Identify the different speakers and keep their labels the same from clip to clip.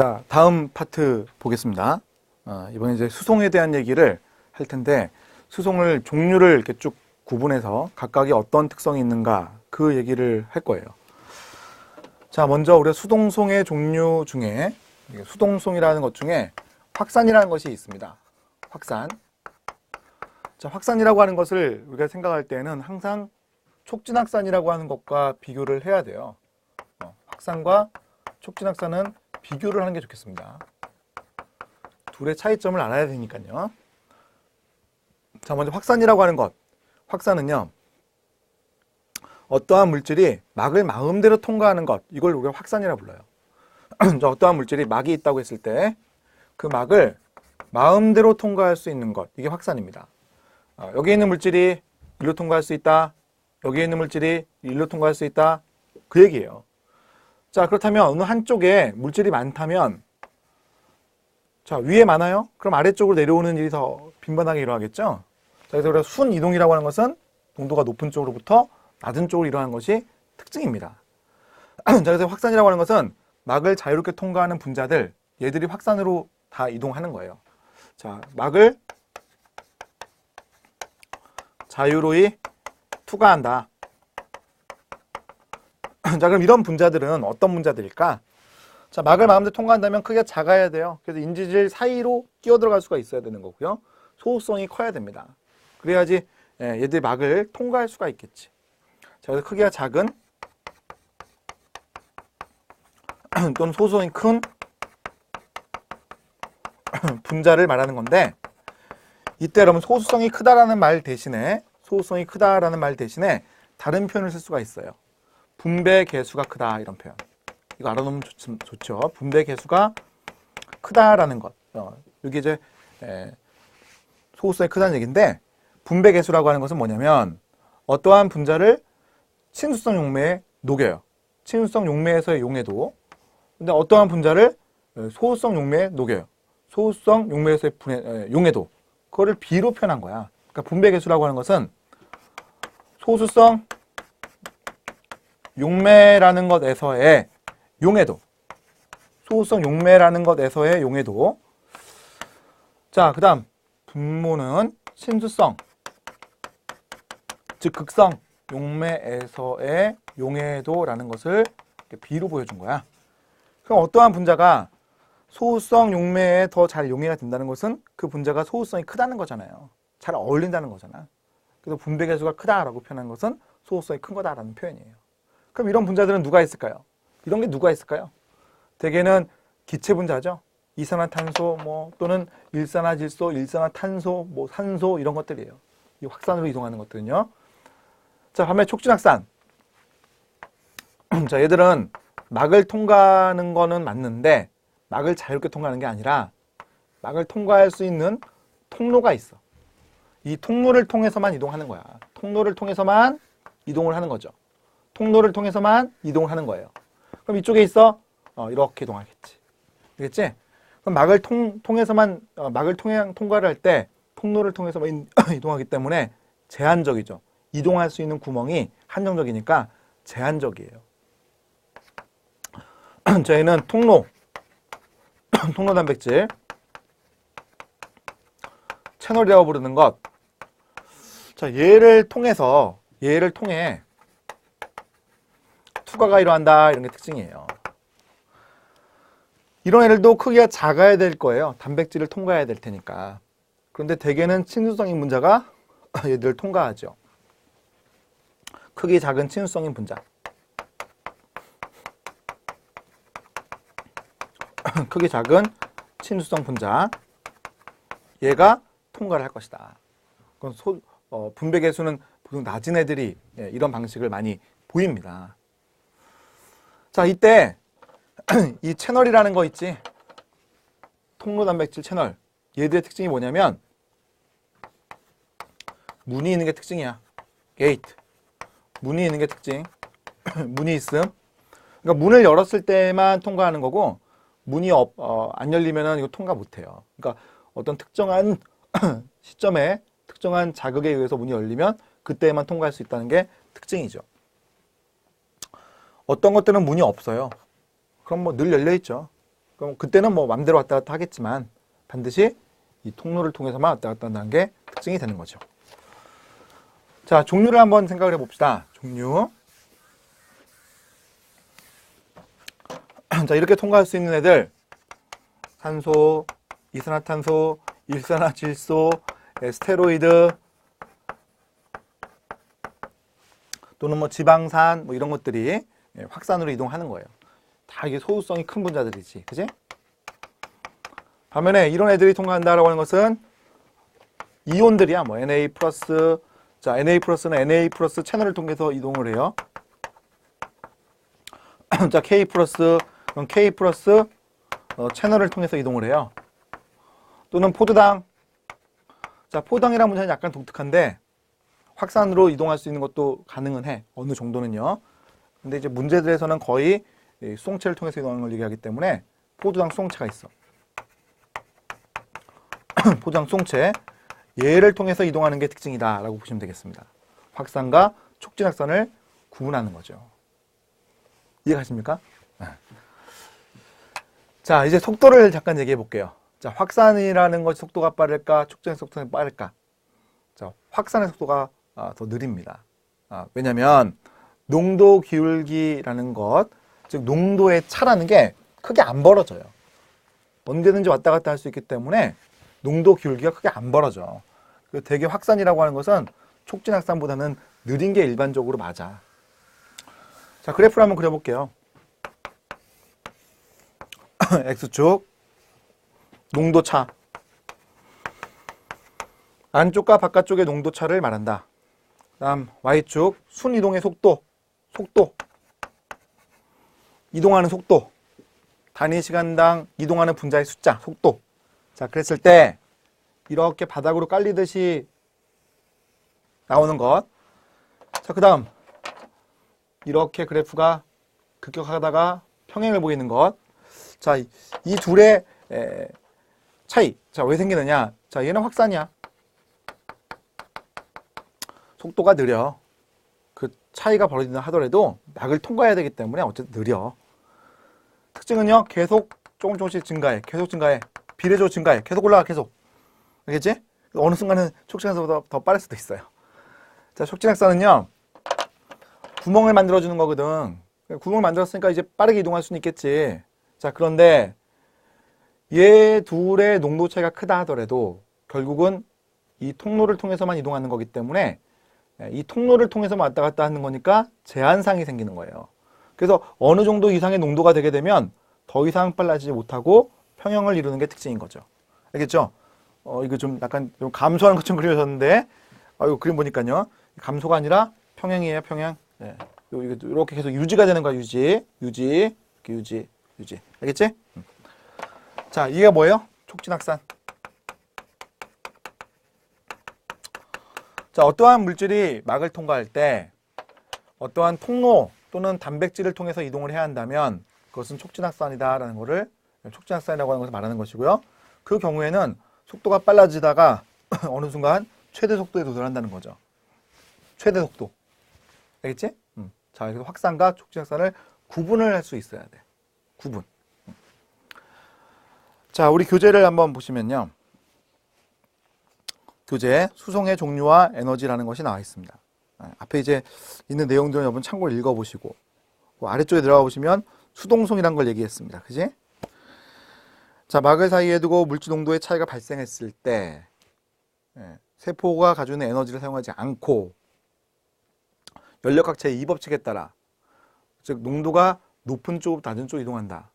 Speaker 1: 자, 다음 파트 보겠습니다. 이번에 이제 수송에 대한 얘기를 할 텐데, 수송을 종류를 이렇게 쭉 구분해서 각각이 어떤 특성이 있는가 그 얘기를 할 거예요. 자, 먼저 우리가 수동송의 종류 중에 수동송이라는 것 중에 확산이라는 것이 있습니다. 확산. 자, 확산이라고 하는 것을 우리가 생각할 때는 항상 촉진확산이라고 하는 것과 비교를 해야 돼요. 확산과 촉진확산은 비교를 하는 게 좋겠습니다. 둘의 차이점을 알아야 되니까요. 자, 먼저 확산이라고 하는 것. 확산은요, 어떠한 물질이 막을 마음대로 통과하는 것, 이걸 우리가 확산이라고 불러요. 어떠한 물질이 막이 있다고 했을 때 그 막을 마음대로 통과할 수 있는 것, 이게 확산입니다. 여기 있는 물질이 일로 통과할 수 있다. 여기 있는 물질이 일로 통과할 수 있다. 그 얘기예요. 자, 그렇다면 어느 한쪽에 물질이 많다면, 자, 위에 많아요? 그럼 아래쪽으로 내려오는 일이 더 빈번하게 일어나겠죠? 자, 그래서 우리가 순 이동이라고 하는 것은 농도가 높은 쪽으로부터 낮은 쪽으로 일어나는 것이 특징입니다. 자, 그래서 확산이라고 하는 것은 막을 자유롭게 통과하는 분자들, 얘들이 확산으로 다 이동하는 거예요. 자, 막을 자유로이 투과한다. 자, 그럼 이런 분자들은 어떤 분자들일까? 자, 막을 마음대로 통과한다면 크기가 작아야 돼요. 그래서 인지질 사이로 끼어들어갈 수가 있어야 되는 거고요. 소수성이 커야 됩니다. 그래야지 얘들이 막을 통과할 수가 있겠지. 자, 그래서 크기가 작은 또는 소수성이 큰 분자를 말하는 건데, 이때 여러분 소수성이 크다라는 말 대신에 다른 표현을 쓸 수가 있어요. 분배 계수가 크다, 이런 표현. 이거 알아놓으면 좋죠. 분배 계수가 크다라는 것. 이게 이제 소수성이 크다는 얘기인데, 분배 계수라고 하는 것은 뭐냐면 어떠한 분자를 친수성 용매에 녹여요. 친수성 용매에서의 용해도. 근데 어떠한 분자를 소수성 용매에 녹여요. 소수성 용매에서의 용해도. 그거를 비로 표현한 거야. 그러니까 분배 계수라고 하는 것은 소수성 용매라는 것에서의 용해도. 소수성 용매라는 것에서의 용해도. 자, 그 다음 분모는 친수성, 즉 극성 용매에서의 용해도라는 것을 비로 보여준 거야. 그럼 어떠한 분자가 소수성 용매에 더 잘 용해가 된다는 것은 그 분자가 소수성이 크다는 거잖아요. 잘 어울린다는 거잖아. 그래서 분배 계수가 크다라고 표현한 것은 소수성이 큰 거다라는 표현이에요. 그럼 이런 분자들은 누가 있을까요? 이런 게 누가 있을까요? 대개는 기체 분자죠. 이산화탄소 또는 일산화질소, 일산화탄소, 산소 이런 것들이에요. 이 확산으로 이동하는 것들은요. 자, 반면 촉진확산. 자, 얘들은 막을 통과하는 거는 맞는데 막을 자유롭게 통과하는 게 아니라 막을 통과할 수 있는 통로가 있어. 이 통로를 통해서만 이동하는 거야. 통로를 통해서만 이동을 하는 거죠. 통로를 통해서만 이동을 하는 거예요. 그럼 이쪽에 있어? 이렇게 이동하겠지. 알겠지? 그럼 막을 통과를 할 때 통로를 통해서만 이동하기 때문에 제한적이죠. 이동할 수 있는 구멍이 한정적이니까 제한적이에요. 저희는 통로 단백질, 채널이라고 부르는 것. 자, 얘를 통해 투과가 일어난다, 이런 게 특징이에요. 이런 애들도 크기가 작아야 될 거예요. 단백질을 통과해야 될 테니까. 그런데 대개는 친수성인 분자가 얘들을 통과하죠. 크기 작은 친수성인 분자. 크기 작은 친수성 분자. 얘가 통과를 할 것이다. 그건 분배 계수는 보통 낮은 애들이 이런 방식을 많이 보입니다. 자, 이때 이 채널이라는 거 있지? 통로 단백질 채널. 얘들의 특징이 뭐냐면 문이 있는 게 특징이야. 게이트. 문이 있는 게 특징. 문이 있음. 그러니까 문을 열었을 때만 통과하는 거고, 문이 안 열리면은 이거 통과 못 해요. 그러니까 어떤 특정한 시점에 특정한 자극에 의해서 문이 열리면 그때만 통과할 수 있다는 게 특징이죠. 어떤 것들은 문이 없어요. 그럼 늘 열려 있죠. 그럼 그때는 뭐 맘대로 왔다 갔다 하겠지만 반드시 이 통로를 통해서만 왔다 갔다 한다는 게 특징이 되는 거죠. 자, 종류를 한번 생각을 해봅시다. 종류. 자, 이렇게 통과할 수 있는 애들, 산소, 이산화탄소, 일산화질소, 스테로이드, 또는 뭐 지방산, 뭐 이런 것들이 확산으로 이동하는 거예요. 다 이게 소수성이 큰 분자들이지, 그지? 반면에 이런 애들이 통과한다라고 하는 것은 이온들이야. 뭐 Na 플러스, 자, Na 플러스는 Na 플러스 채널을 통해서 이동을 해요. 자, K 플러스, 그럼 K 플러스 채널을 통해서 이동을 해요. 또는 포도당. 자, 포도당이라는 문제는 약간 독특한데 확산으로 이동할 수 있는 것도 가능은 해. 어느 정도는요. 근데 이제 문제들에서는 거의 수송체를 통해서 이동하는 걸 얘기하기 때문에 포도당 수송체가 있어. 포도당 수송체. 얘를 통해서 이동하는 게 특징이다 라고 보시면 되겠습니다. 확산과 촉진확산을 구분하는 거죠. 이해가십니까? 자, 이제 속도를 잠깐 얘기해 볼게요. 자, 확산이라는 것이 속도가 빠를까, 촉진의 속도가 빠를까? 자, 확산의 속도가 더 느립니다. 왜냐면 농도 기울기라는 것, 즉 농도의 차라는 게 크게 안 벌어져요. 언제든지 왔다 갔다 할 수 있기 때문에 농도 기울기가 크게 안 벌어져. 대개 확산이라고 하는 것은 촉진 확산보다는 느린 게 일반적으로 맞아. 자, 그래프를 한번 그려볼게요. X축 농도차, 안쪽과 바깥쪽의 농도차를 말한다. 다음 Y축 순이동의 속도, 이동하는 속도, 단위 시간당 이동하는 분자의 숫자, 속도. 자, 그랬을 때 이렇게 바닥으로 깔리듯이 나오는 것. 자, 그 다음 이렇게 그래프가 급격하다가 평행을 보이는 것. 자, 이 둘의 차이. 자, 왜 생기느냐? 자, 얘는 확산이야. 속도가 느려. 그 차이가 벌어진다 하더라도 막을 통과해야 되기 때문에 어쨌든 느려. 특징은요, 계속 조금씩 증가해. 계속 증가해. 비례적으로 증가해. 계속 올라가, 계속. 알겠지? 어느 순간은 촉진학산보다 더 빠를 수도 있어요. 자, 촉진학산은요, 구멍을 만들어주는 거거든. 구멍을 만들었으니까 이제 빠르게 이동할 수는 있겠지. 자, 그런데 얘 둘의 농도 차이가 크다 하더라도 결국은 이 통로를 통해서만 이동하는 거기 때문에 이 통로를 통해서만 왔다 갔다 하는 거니까 제한상이 생기는 거예요. 그래서 어느 정도 이상의 농도가 되게 되면 더 이상 빨라지지 못하고 평형을 이루는 게 특징인 거죠. 알겠죠? 이거 좀 약간 좀 감소하는 것처럼 그려졌는데, 이거 그림 보니까요. 감소가 아니라 평형이에요, 평형. 네. 이렇게 계속 유지가 되는 거야, 유지. 이렇게 유지. 알겠지? 자, 이게 뭐예요? 촉진확산. 자, 어떠한 물질이 막을 통과할 때 어떠한 통로 또는 단백질을 통해서 이동을 해야 한다면 그것은 촉진확산이다라는 것을 촉진확산이라고 하는 것을 말하는 것이고요. 그 경우에는 속도가 빨라지다가 어느 순간 최대 속도에 도달한다는 거죠. 최대 속도. 알겠지? 자, 그래서 확산과 촉진확산을 구분을 할 수 있어야 돼. 구분. 자, 우리 교재를 한번 보시면요. 교재 수송의 종류와 에너지라는 것이 나와 있습니다. 앞에 이제 있는 내용들은 여러분 참고로 읽어보시고, 아래쪽에 들어가 보시면 수동송이라는 걸 얘기했습니다. 그지? 자, 막을 사이에 두고 물질 농도의 차이가 발생했을 때 세포가 가지고 있는 에너지를 사용하지 않고 연력학체 2법칙에 따라, 즉 농도가 높은 쪽으로 낮은 쪽으로 이동한다.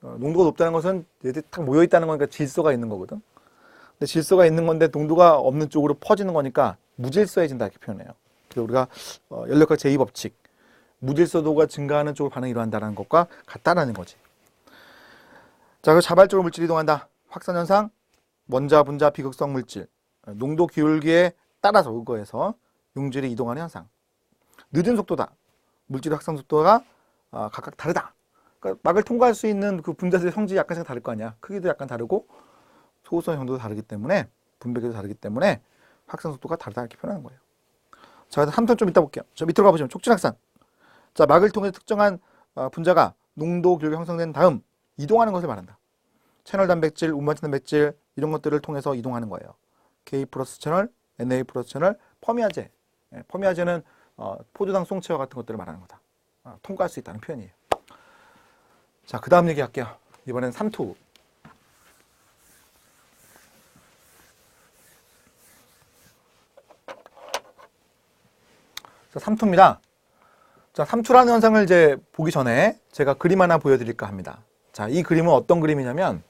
Speaker 1: 농도가 높다는 것은 얘들이 딱 모여 있다는 거니까 질소가 있는 거거든. 근데 질소가 있는 건데 농도가 없는 쪽으로 퍼지는 거니까 무질서해진다 이렇게 표현해요. 그래서 우리가 연력학 제2법칙, 무질서도가 증가하는 쪽으로 반응이 일어난다는 것과 같다라는 거지. 자, 그 자발적으로 물질이 이동한다. 확산현상, 원자, 분자, 비극성 물질, 농도 기울기에 따라서 의거해서 용질이 이동하는 현상. 늦은 속도다. 물질의 확산 속도가 각각 다르다. 그러니까 막을 통과할 수 있는 그 분자들의 성질이 약간씩 다를 거 아니야. 크기도 약간 다르고 소수성 정도도 다르기 때문에, 분배계도 다르기 때문에 확산 속도가 다르다 이렇게 표현하는 거예요. 자, 한 턴 좀 이따 볼게요. 저 밑으로 가보시면 촉진확산. 자, 막을 통해 특정한 분자가 농도 기울기 형성된 다음 이동하는 것을 말한다. 채널 단백질, 운반체 단백질 이런 것들을 통해서 이동하는 거예요. K 플러스 채널, Na 플러스 채널, 퍼미아제. 퍼미아제는 포도당 송체와 같은 것들을 말하는 거다. 통과할 수 있다는 표현이에요. 자, 그 다음 얘기할게요. 이번엔 삼투. 자, 삼투입니다. 자, 삼투라는 현상을 이제 보기 전에 제가 그림 하나 보여드릴까 합니다. 자, 이 그림은 어떤 그림이냐면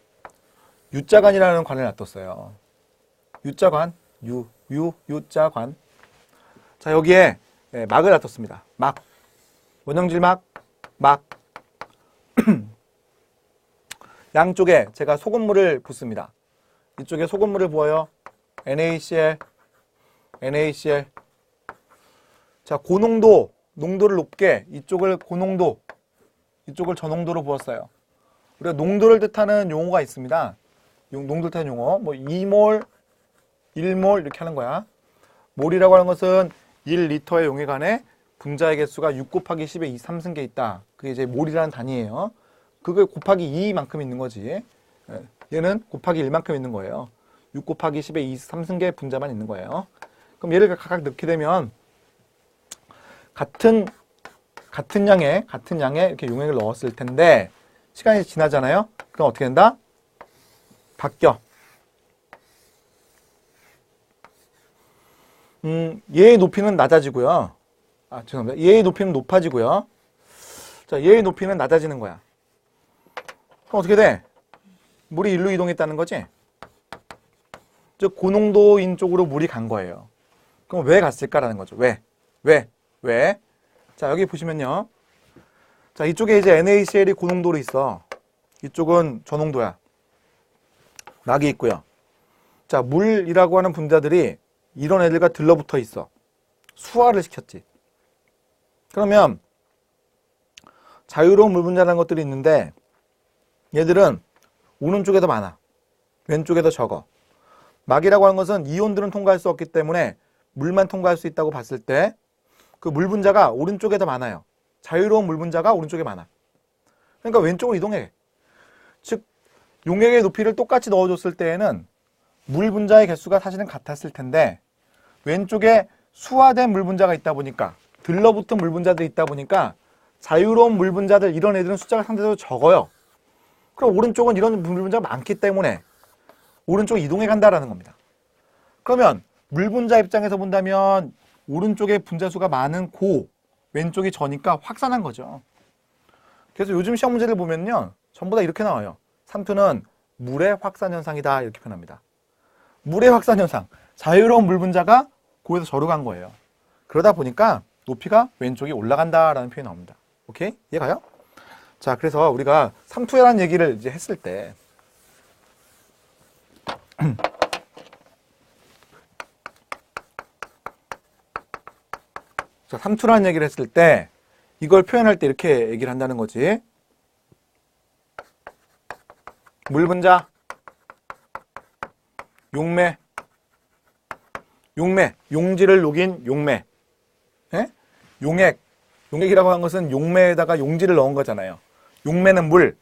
Speaker 1: U자관이라는 관을 놔뒀어요. U자관, U자관. 자, 여기에 막을 놔뒀습니다. 막, 원형질막, 막. 양쪽에 제가 소금물을 붓습니다. 이쪽에 소금물을 부어요. NaCl, NaCl. 자, 고농도, 농도를 높게 이쪽을 고농도, 이쪽을 저농도로 부었어요. 우리가 농도를 뜻하는 용어가 있습니다. 농도를 뜻하는 용어, 뭐 2몰, 1몰 이렇게 하는 거야. 몰이라고 하는 것은 1리터의 용액 안에 분자의 개수가 6 곱하기 10의 23승계 있다. 그게 이제 몰이라는 단위예요. 그걸 곱하기 2만큼 있는 거지. 얘는 곱하기 1만큼 있는 거예요. 6 곱하기 10의 23승계 분자만 있는 거예요. 그럼 얘를 각각 넣게 되면 같은 양에 이렇게 용액을 넣었을 텐데 시간이 지나잖아요. 그럼 어떻게 된다? 바뀌어. 얘의 높이는 낮아지고요. 죄송합니다. 얘의 높이는 높아지고요. 자, 얘의 높이는 낮아지는 거야. 그럼 어떻게 돼? 물이 일로 이동했다는 거지? 즉 고농도인 쪽으로 물이 간 거예요. 그럼 왜 갔을까라는 거죠. 왜? 자, 여기 보시면요. 자, 이쪽에 이제 NaCl이 고농도로 있어. 이쪽은 저농도야. 막이 있고요. 자, 물이라고 하는 분자들이 이런 애들과 들러붙어 있어. 수화를 시켰지. 그러면 자유로운 물 분자라는 것들이 있는데 얘들은 오른쪽에 더 많아. 왼쪽에 더 적어. 막이라고 하는 것은 이온들은 통과할 수 없기 때문에 물만 통과할 수 있다고 봤을 때 그 물 분자가 오른쪽에 더 많아요. 자유로운 물 분자가 오른쪽에 많아. 그러니까 왼쪽으로 이동해. 즉 용액의 높이를 똑같이 넣어줬을 때에는 물 분자의 개수가 사실은 같았을 텐데 왼쪽에 수화된 물 분자가 있다 보니까 들러붙은 물 분자들이 있다 보니까 자유로운 물 분자들 이런 애들은 숫자가 상대적으로 적어요. 그럼 오른쪽은 이런 물 분자가 많기 때문에 오른쪽으로 이동해 간다라는 겁니다. 그러면 물 분자 입장에서 본다면 오른쪽에 분자 수가 많은 고, 왼쪽이 저니까 확산한 거죠. 그래서 요즘 시험 문제를 보면요. 전부 다 이렇게 나와요. 삼투는 물의 확산 현상이다 이렇게 표현합니다. 물의 확산 현상. 자유로운 물 분자가 고에서 저로 간 거예요. 그러다 보니까 높이가 왼쪽이 올라간다라는 표현이 나옵니다. 오케이? 이해가요? 자, 그래서 우리가 삼투라는 얘기를 이제 했을 때 자, 삼투라는 얘기를 했을 때 이걸 표현할 때 이렇게 얘기를 한다는 거지. 물 분자, 용매, 용지를 녹인 용매. 예? 용액이라고 한 것은 용매에다가 용지를 넣은 거잖아요. 용매는 물,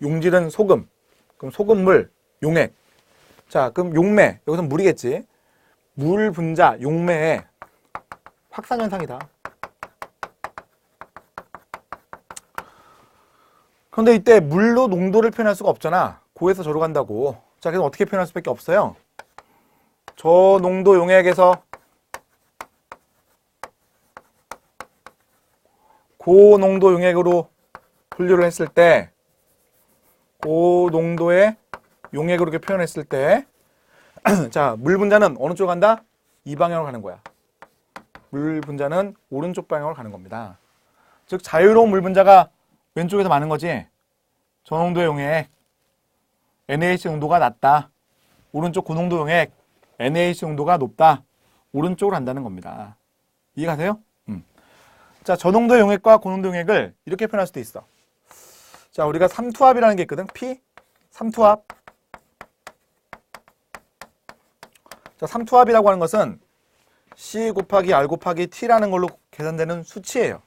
Speaker 1: 용질은 소금. 그럼 소금물, 용액. 자, 그럼 용매, 여기서 물이겠지. 물 분자, 용매의 확산 현상이다. 그런데 이때 물로 농도를 표현할 수가 없잖아. 고에서 저로 간다고. 자, 그래서 어떻게 표현할 수밖에 없어요? 저농도 용액에서 고농도 용액으로 분류를 했을 때 고농도의 용액으로 이렇게 표현했을 때 자, 물 분자는 어느 쪽으로 간다? 이 방향으로 가는 거야. 물 분자는 오른쪽 방향으로 가는 겁니다. 즉 자유로운 물 분자가 왼쪽에서 많은 거지. 저농도의 용액 NaH 농도가 낮다. 오른쪽 고농도 용액 NaH 농도가 높다. 오른쪽으로 간다는 겁니다. 이해가세요? 자, 저농도 용액과 고농도 용액을 이렇게 표현할 수도 있어. 자, 우리가 삼투압이라는 게 있거든. P 삼투압. 자, 삼투압이라고 하는 것은 C 곱하기 R 곱하기 T라는 걸로 계산되는 수치예요.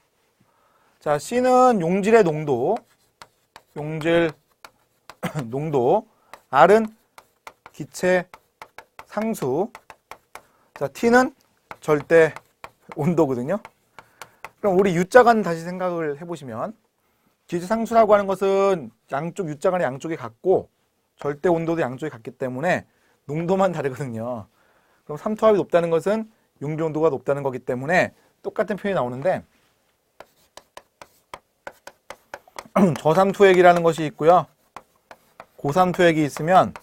Speaker 1: 자, C는 용질의 농도, 용질 농도, R은 기체 상수, 자, T는 절대 온도거든요. 그럼 우리 U자간 다시 생각을 해보시면 기체 상수라고 하는 것은 양쪽 U자간의 양쪽이 같고 절대 온도도 양쪽이 같기 때문에 농도만 다르거든요. 그럼 삼투압이 높다는 것은 용존도가 높다는 거기 때문에 똑같은 표현이 나오는데 저삼투액이라는 것이 있고요. 고삼투액이 있으면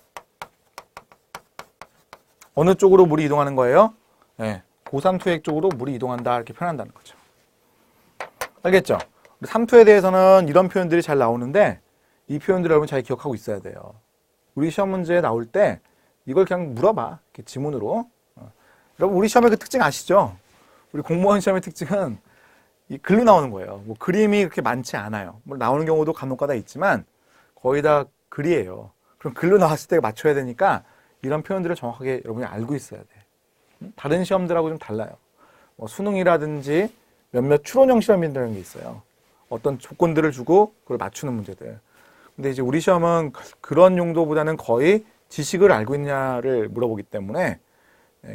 Speaker 1: 어느 쪽으로 물이 이동하는 거예요? 네, 고삼투액 쪽으로 물이 이동한다 이렇게 표현한다는 거죠. 알겠죠? 삼투에 대해서는 이런 표현들이 잘 나오는데 이 표현들을 여러분 잘 기억하고 있어야 돼요. 우리 시험 문제에 나올 때 이걸 그냥 물어봐. 이렇게 지문으로. 여러분 우리 시험의 그 특징 아시죠? 우리 공무원 시험의 특징은 이 글로 나오는 거예요. 뭐 그림이 그렇게 많지 않아요. 뭐 나오는 경우도 간혹가다 있지만 거의 다 글이에요. 그럼 글로 나왔을 때 맞춰야 되니까 이런 표현들을 정확하게 여러분이 알고 있어야 돼. 다른 시험들하고 좀 달라요. 뭐 수능이라든지 몇몇 추론형 시험이라는 게 있어요. 어떤 조건들을 주고 그걸 맞추는 문제들. 근데 이제 우리 시험은 그런 용도보다는 거의 지식을 알고 있냐를 물어보기 때문에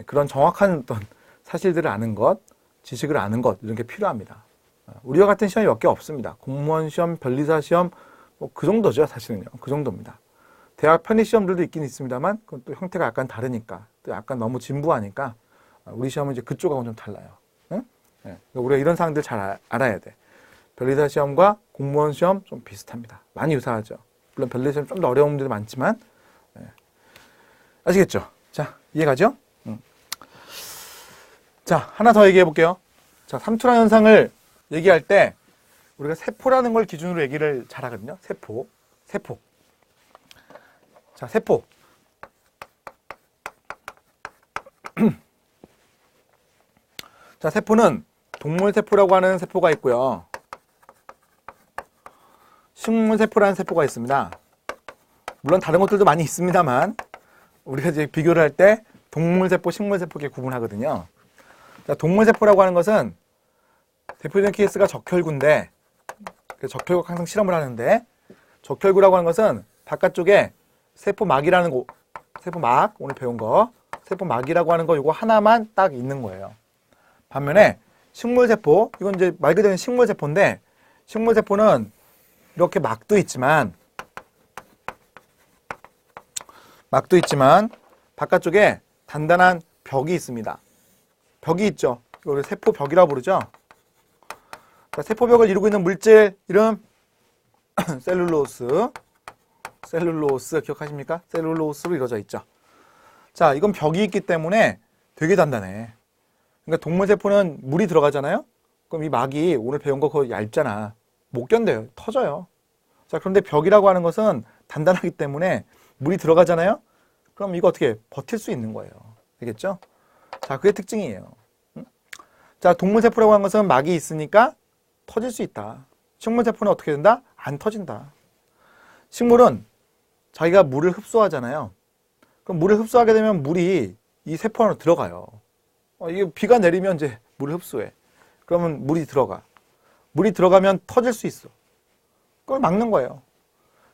Speaker 1: 그런 정확한 어떤 사실들을 아는 것, 지식을 아는 것 이런 게 필요합니다. 우리와 같은 시험이 몇 개 없습니다. 공무원 시험, 변리사 시험 뭐 그 정도죠. 사실은요. 그 정도입니다. 대학 편입 시험들도 있긴 있습니다만 그건 또 형태가 약간 다르니까 또 약간 너무 진부하니까 우리 시험은 이제 그쪽하고는 좀 달라요. 응? 네. 우리가 이런 사항들 잘 알아야 돼. 변리사 시험과 공무원 시험 좀 비슷합니다. 많이 유사하죠. 물론 변리사 시험 좀 더 어려운 문제도 많지만 네. 아시겠죠? 자, 이해가죠? 자, 하나 더 얘기해 볼게요. 자, 삼투라 현상을 얘기할 때 우리가 세포라는 걸 기준으로 얘기를 잘 하거든요. 세포. 자, 세포. 자, 세포는 동물세포라고 하는 세포가 있고요. 식물세포라는 세포가 있습니다. 물론 다른 것들도 많이 있습니다만 우리가 이제 비교를 할 때 동물세포, 식물세포 이렇게 구분하거든요. 자, 동물세포라고 하는 것은 대표적인 케이스가 적혈구인데 적혈구 항상 실험을 하는데 적혈구라고 하는 것은 바깥쪽에 세포막이라는 세포막 오늘 배운 거 세포막이라고 하는 거 이거 하나만 딱 있는 거예요. 반면에 식물세포 이건 이제 말 그대로 식물세포인데 식물세포는 이렇게 막도 있지만 바깥쪽에 단단한 벽이 있습니다. 벽이 있죠. 이걸 세포벽이라고 부르죠. 자, 세포벽을 이루고 있는 물질 이름 셀룰로스 기억하십니까? 셀룰로스로 이루어져 있죠. 자, 이건 벽이 있기 때문에 되게 단단해. 그러니까 동물세포는 물이 들어가잖아요. 그럼 이 막이 오늘 배운 거 그거 얇잖아. 못 견뎌요. 터져요. 자, 그런데 벽이라고 하는 것은 단단하기 때문에 물이 들어가잖아요. 그럼 이거 어떻게 버틸 수 있는 거예요. 알겠죠? 자, 그게 특징이에요. 자, 동물세포라고 하는 것은 막이 있으니까 터질 수 있다. 식물세포는 어떻게 된다? 안 터진다. 식물은 자기가 물을 흡수하잖아요. 그럼 물을 흡수하게 되면 물이 이 세포 안으로 들어가요. 이게 비가 내리면 이제 물을 흡수해. 그러면 물이 들어가. 물이 들어가면 터질 수 있어. 그걸 막는 거예요.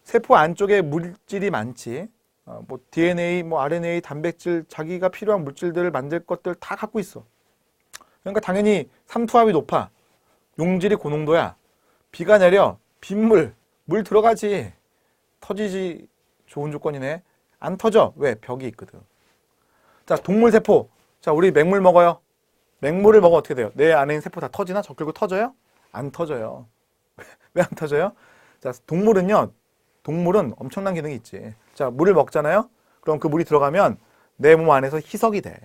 Speaker 1: 세포 안쪽에 물질이 많지. 뭐 DNA, 뭐 RNA, 단백질, 자기가 필요한 물질들을 만들 것들 다 갖고 있어. 그러니까 당연히 삼투압이 높아. 용질이 고농도야. 비가 내려. 빗물, 물 들어가지. 터지지 좋은 조건이네. 안 터져. 왜? 벽이 있거든. 자, 동물세포. 자, 우리 맹물 먹어요. 맹물을 먹으면 어떻게 돼요? 내 안에 있는 세포 다 터지나? 적혈구 터져요? 안 터져요. 왜 안 터져요? 자, 동물은 엄청난 기능이 있지. 자, 물을 먹잖아요? 그럼 그 물이 들어가면 내 몸 안에서 희석이 돼.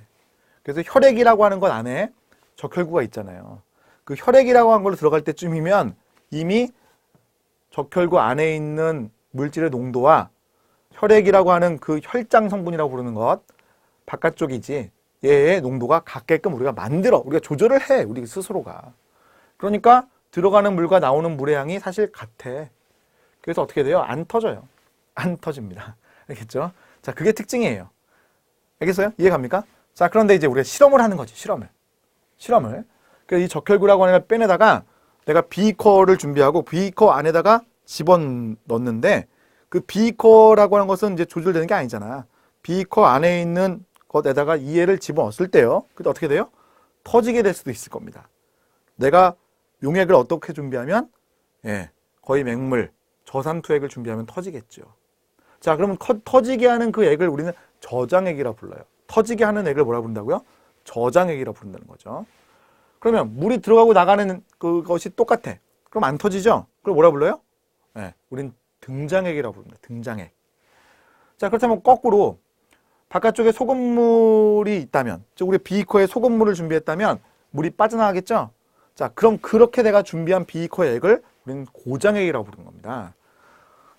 Speaker 1: 그래서 혈액이라고 하는 것 안에 적혈구가 있잖아요. 그 혈액이라고 하는 걸로 들어갈 때쯤이면 이미 적혈구 안에 있는 물질의 농도와 혈액이라고 하는 그 혈장 성분이라고 부르는 것 바깥쪽이지 얘의 농도가 같게끔 우리가 우리가 조절을 해. 우리 스스로가. 그러니까 들어가는 물과 나오는 물의 양이 사실 같아. 그래서 어떻게 돼요? 안 터져요. 안 터집니다. 알겠죠? 자, 그게 특징이에요. 알겠어요? 이해갑니까? 자, 그런데 이제 우리가 실험을 하는 거지. 실험을. 그래서 이 적혈구라고 하는 걸 빼내다가 내가 비커를 준비하고 비커 안에다가 집어넣는데 그 비커라고 하는 것은 이제 조절되는 게 아니잖아. 비커 안에 있는 것에다가 이해를 집어넣었을 때요. 그때 어떻게 돼요? 터지게 될 수도 있을 겁니다. 내가 용액을 어떻게 준비하면 거의 맹물, 저산투액을 준비하면 터지겠죠. 자, 그러면 터지게 하는 그 액을 우리는 저장액이라고 불러요. 터지게 하는 액을 뭐라고 부른다고요? 저장액이라고 부른다는 거죠. 그러면 물이 들어가고 나가는 그것이 똑같아. 그럼 안 터지죠? 그럼 뭐라 불러요? 우린 등장액이라고 부릅니다. 등장액. 자, 그렇다면 거꾸로 바깥쪽에 소금물이 있다면, 즉 우리 비커에 소금물을 준비했다면 물이 빠져나가겠죠? 자, 그럼 그렇게 내가 준비한 비커의 액을 우리는 고장액이라고 부르는 겁니다.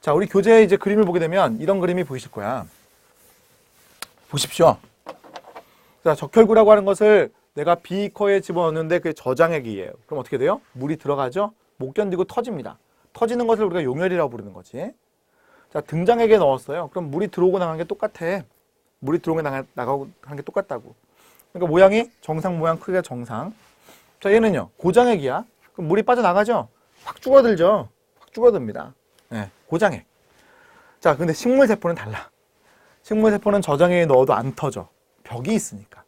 Speaker 1: 자, 우리 교재에 이제 그림을 보게 되면 이런 그림이 보이실 거야. 보십시오. 자, 적혈구라고 하는 것을 내가 비커에 집어넣는데 그게 저장액이에요. 그럼 어떻게 돼요? 물이 들어가죠? 못 견디고 터집니다. 터지는 것을 우리가 용혈이라고 부르는 거지. 자, 등장액에 넣었어요. 그럼 물이 들어오고 나가는 게 똑같아. 물이 들어오고 나가고 하는 게 똑같다고. 그러니까 모양이 정상 모양, 크기가 정상. 자, 얘는요, 고장액이야. 그럼 물이 빠져나가죠? 확 줄어들죠? 확 줄어듭니다. 고장액. 자, 근데 식물세포는 달라. 식물세포는 저장액에 넣어도 안 터져. 벽이 있으니까.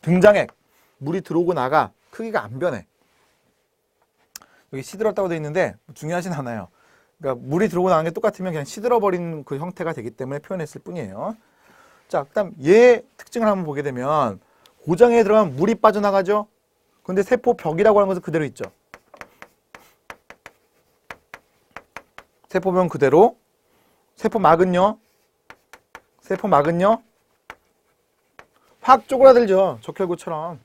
Speaker 1: 등장액. 물이 들어오고 나가. 크기가 안 변해. 여기 시들었다고 되어 있는데 중요하진 않아요. 그러니까 물이 들어오고 나가는 게 똑같으면 그냥 시들어버린 그 형태가 되기 때문에 표현했을 뿐이에요. 자, 그다음 얘 특징을 한번 보게 되면 고장에 들어가면 물이 빠져나가죠. 근데 세포 벽이라고 하는 것은 그대로 있죠. 세포벽 그대로. 세포막은요. 세포막은요. 확 쪼그라들죠. 적혈구처럼.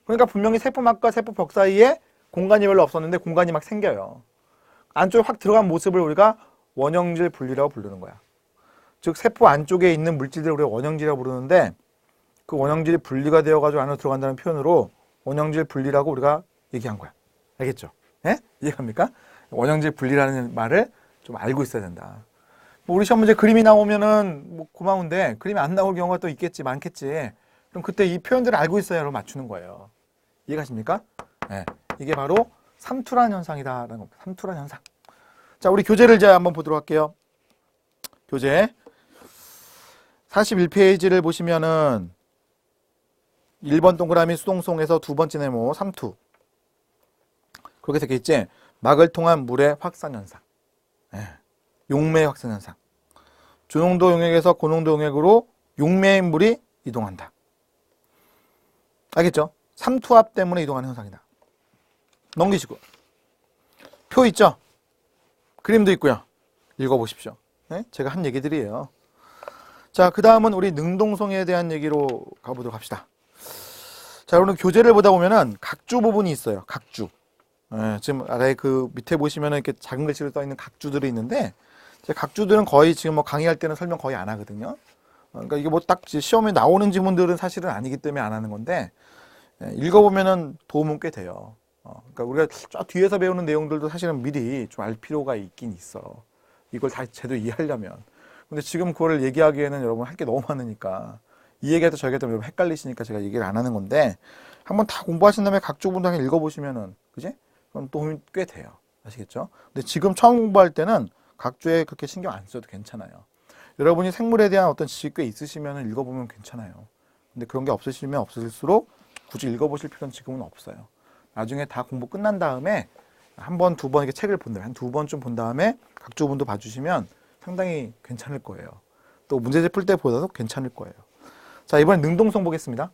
Speaker 1: 그러니까 분명히 세포막과 세포벽 사이에 공간이 별로 없었는데 공간이 막 생겨요. 안쪽에 확 들어간 모습을 우리가 원형질 분리라고 부르는 거야. 즉 세포 안쪽에 있는 물질들을 우리가 원형질이라고 부르는데 그 원형질이 분리가 되어가지고 안으로 들어간다는 표현으로 원형질 분리라고 우리가 얘기한 거야. 알겠죠? 예? 이해갑니까? 원형질 분리라는 말을 좀 알고 있어야 된다. 뭐 우리 시험 문제 그림이 나오면은 뭐 고마운데 그림이 안 나올 경우가 또 있겠지, 많겠지. 그럼 그때 이 표현들을 알고 있어야 맞추는 거예요. 이해가십니까? 예. 이게 바로 삼투란 현상이다라는 겁니다. 삼투란 현상. 자, 우리 교재를 이제 한번 보도록 할게요. 교재 41페이지를 보시면은 1번 동그라미 수동송에서 두 번째 네모 삼투. 그렇게 적혀 있지. 막을 통한 물의 확산 현상. 용매의 확산 현상. 중농도 용액에서 고농도 용액으로 용매의 물이 이동한다. 알겠죠? 삼투압 때문에 이동하는 현상이다. 넘기시고. 표 있죠? 그림도 있고요. 읽어보십시오. 네? 제가 한 얘기들이에요. 자, 그 다음은 우리 능동성에 대한 얘기로 가보도록 합시다. 자, 여러분 교재를 보다 보면은 각주 부분이 있어요. 각주. 지금 아래 그 밑에 보시면은 이렇게 작은 글씨로 써 있는 각주들이 있는데, 각주들은 거의 지금 뭐 강의할 때는 설명 거의 안 하거든요. 그러니까 이게 뭐 딱 시험에 나오는 지문들은 사실은 아니기 때문에 안 하는 건데, 읽어보면은 도움은 꽤 돼요. 그러니까 우리가 저 뒤에서 배우는 내용들도 사실은 미리 좀 알 필요가 있긴 있어. 이걸 다 제대로 이해하려면. 근데 지금 그거를 얘기하기에는 여러분 할 게 너무 많으니까 이 얘기할 때 저희가 좀 여러분 헷갈리시니까 제가 얘기를 안 하는 건데, 한번 다 공부하신 다음에 각 부분 다 읽어보시면은, 그지? 그럼 도움이 꽤 돼요. 아시겠죠? 근데 지금 처음 공부할 때는 각주에 그렇게 신경 안 써도 괜찮아요. 여러분이 생물에 대한 어떤 지식이 꽤 있으시면 읽어보면 괜찮아요. 근데 그런 게 없으시면 없으실수록 굳이 읽어보실 필요는 지금은 없어요. 나중에 다 공부 끝난 다음에 한 번, 두 번 이렇게 책을 본 다음에 한 두 번쯤 본 다음에 각주 부분도 봐주시면 상당히 괜찮을 거예요. 또 문제집 풀 때보다도 괜찮을 거예요. 자, 이번엔 능동성 보겠습니다.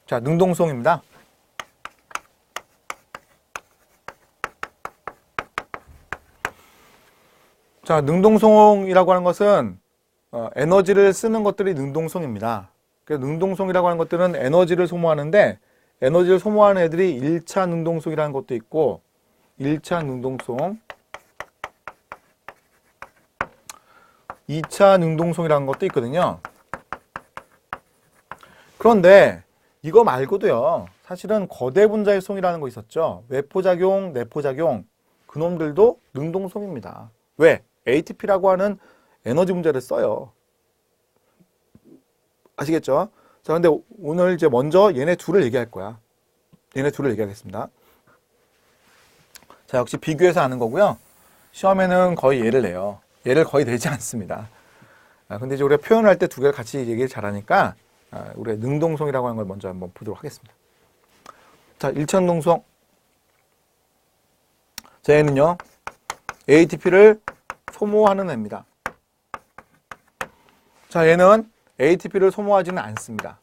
Speaker 1: 자, 능동성입니다. 자, 능동성이라고 하는 것은 에너지를 쓰는 것들이 능동성입니다. 그래서 능동성이라고 하는 것들은 에너지를 소모하는데, 에너지를 소모하는 애들이 1차 능동성이라는 것도 있고 1차 능동성, 2차 능동성이라는 것도 있거든요. 그런데 이거 말고도요, 사실은 거대 분자일성이라는 거 있었죠. 외포작용, 내포작용, 그놈들도 능동성입니다. 왜? ATP라고 하는 에너지 분자를 써요. 아시겠죠? 자, 근데 오늘 이제 먼저 얘네 둘을 얘기할 거야. 얘네 둘을 얘기하겠습니다. 자, 역시 비교해서 아는 거고요. 시험에는 거의 예를 내요. 예를 거의 내지 않습니다. 근데 이제 우리가 표현할 때 두 개를 같이 얘기를 잘하니까 우리가 능동성이라고 하는 걸 먼저 한번 보도록 하겠습니다. 자, 1차 능동성. 자, 얘는요, ATP를 소모하는 애입니다. 자, 얘는 ATP를 소모하지는 않습니다.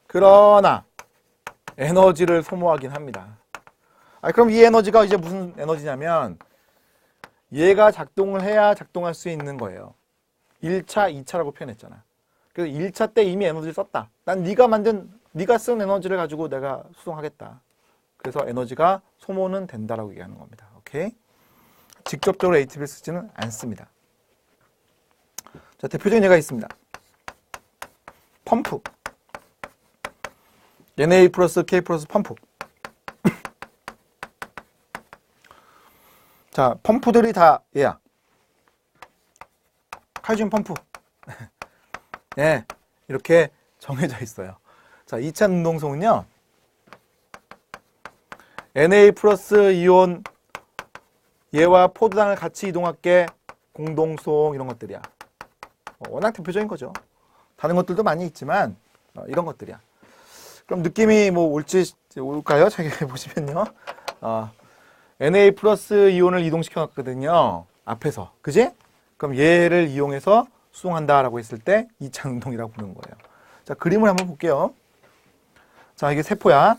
Speaker 1: 그러나 에너지를 소모하긴 합니다. 그럼 이 에너지가 이제 무슨 에너지냐면 얘가 작동을 해야 작동할 수 있는 거예요. 1차, 2차라고 표현했잖아. 그래서 1차 때 이미 에너지를 썼다. 난 네가 쓴 에너지를 가지고 내가 수송하겠다. 그래서 에너지가 소모는 된다라고 얘기하는 겁니다. 오케이? 직접적으로 ATP를 쓰지는 않습니다. 자, 대표적인 예가 있습니다. 펌프. Na 플러스 K 플러스 펌프. 자, 펌프들이 다 얘야. 칼슘 펌프. 예, 이렇게 정해져 있어요. 자, 2차 능동성은요, Na 플러스 이온 얘와 포도당을 같이 이동할게 공동송 이런 것들이야. 워낙 대표적인 거죠. 다른 것들도 많이 있지만 이런 것들이야. 그럼 느낌이 뭐 올까요? 자기 보시면요. Na 플러스 이온을 이동시켜 놨거든요. 앞에서. 그지? 그럼 얘를 이용해서 수송한다라고 했을 때 2차 운동이라고 부르는 거예요. 자, 그림을 한번 볼게요. 자, 이게 세포야.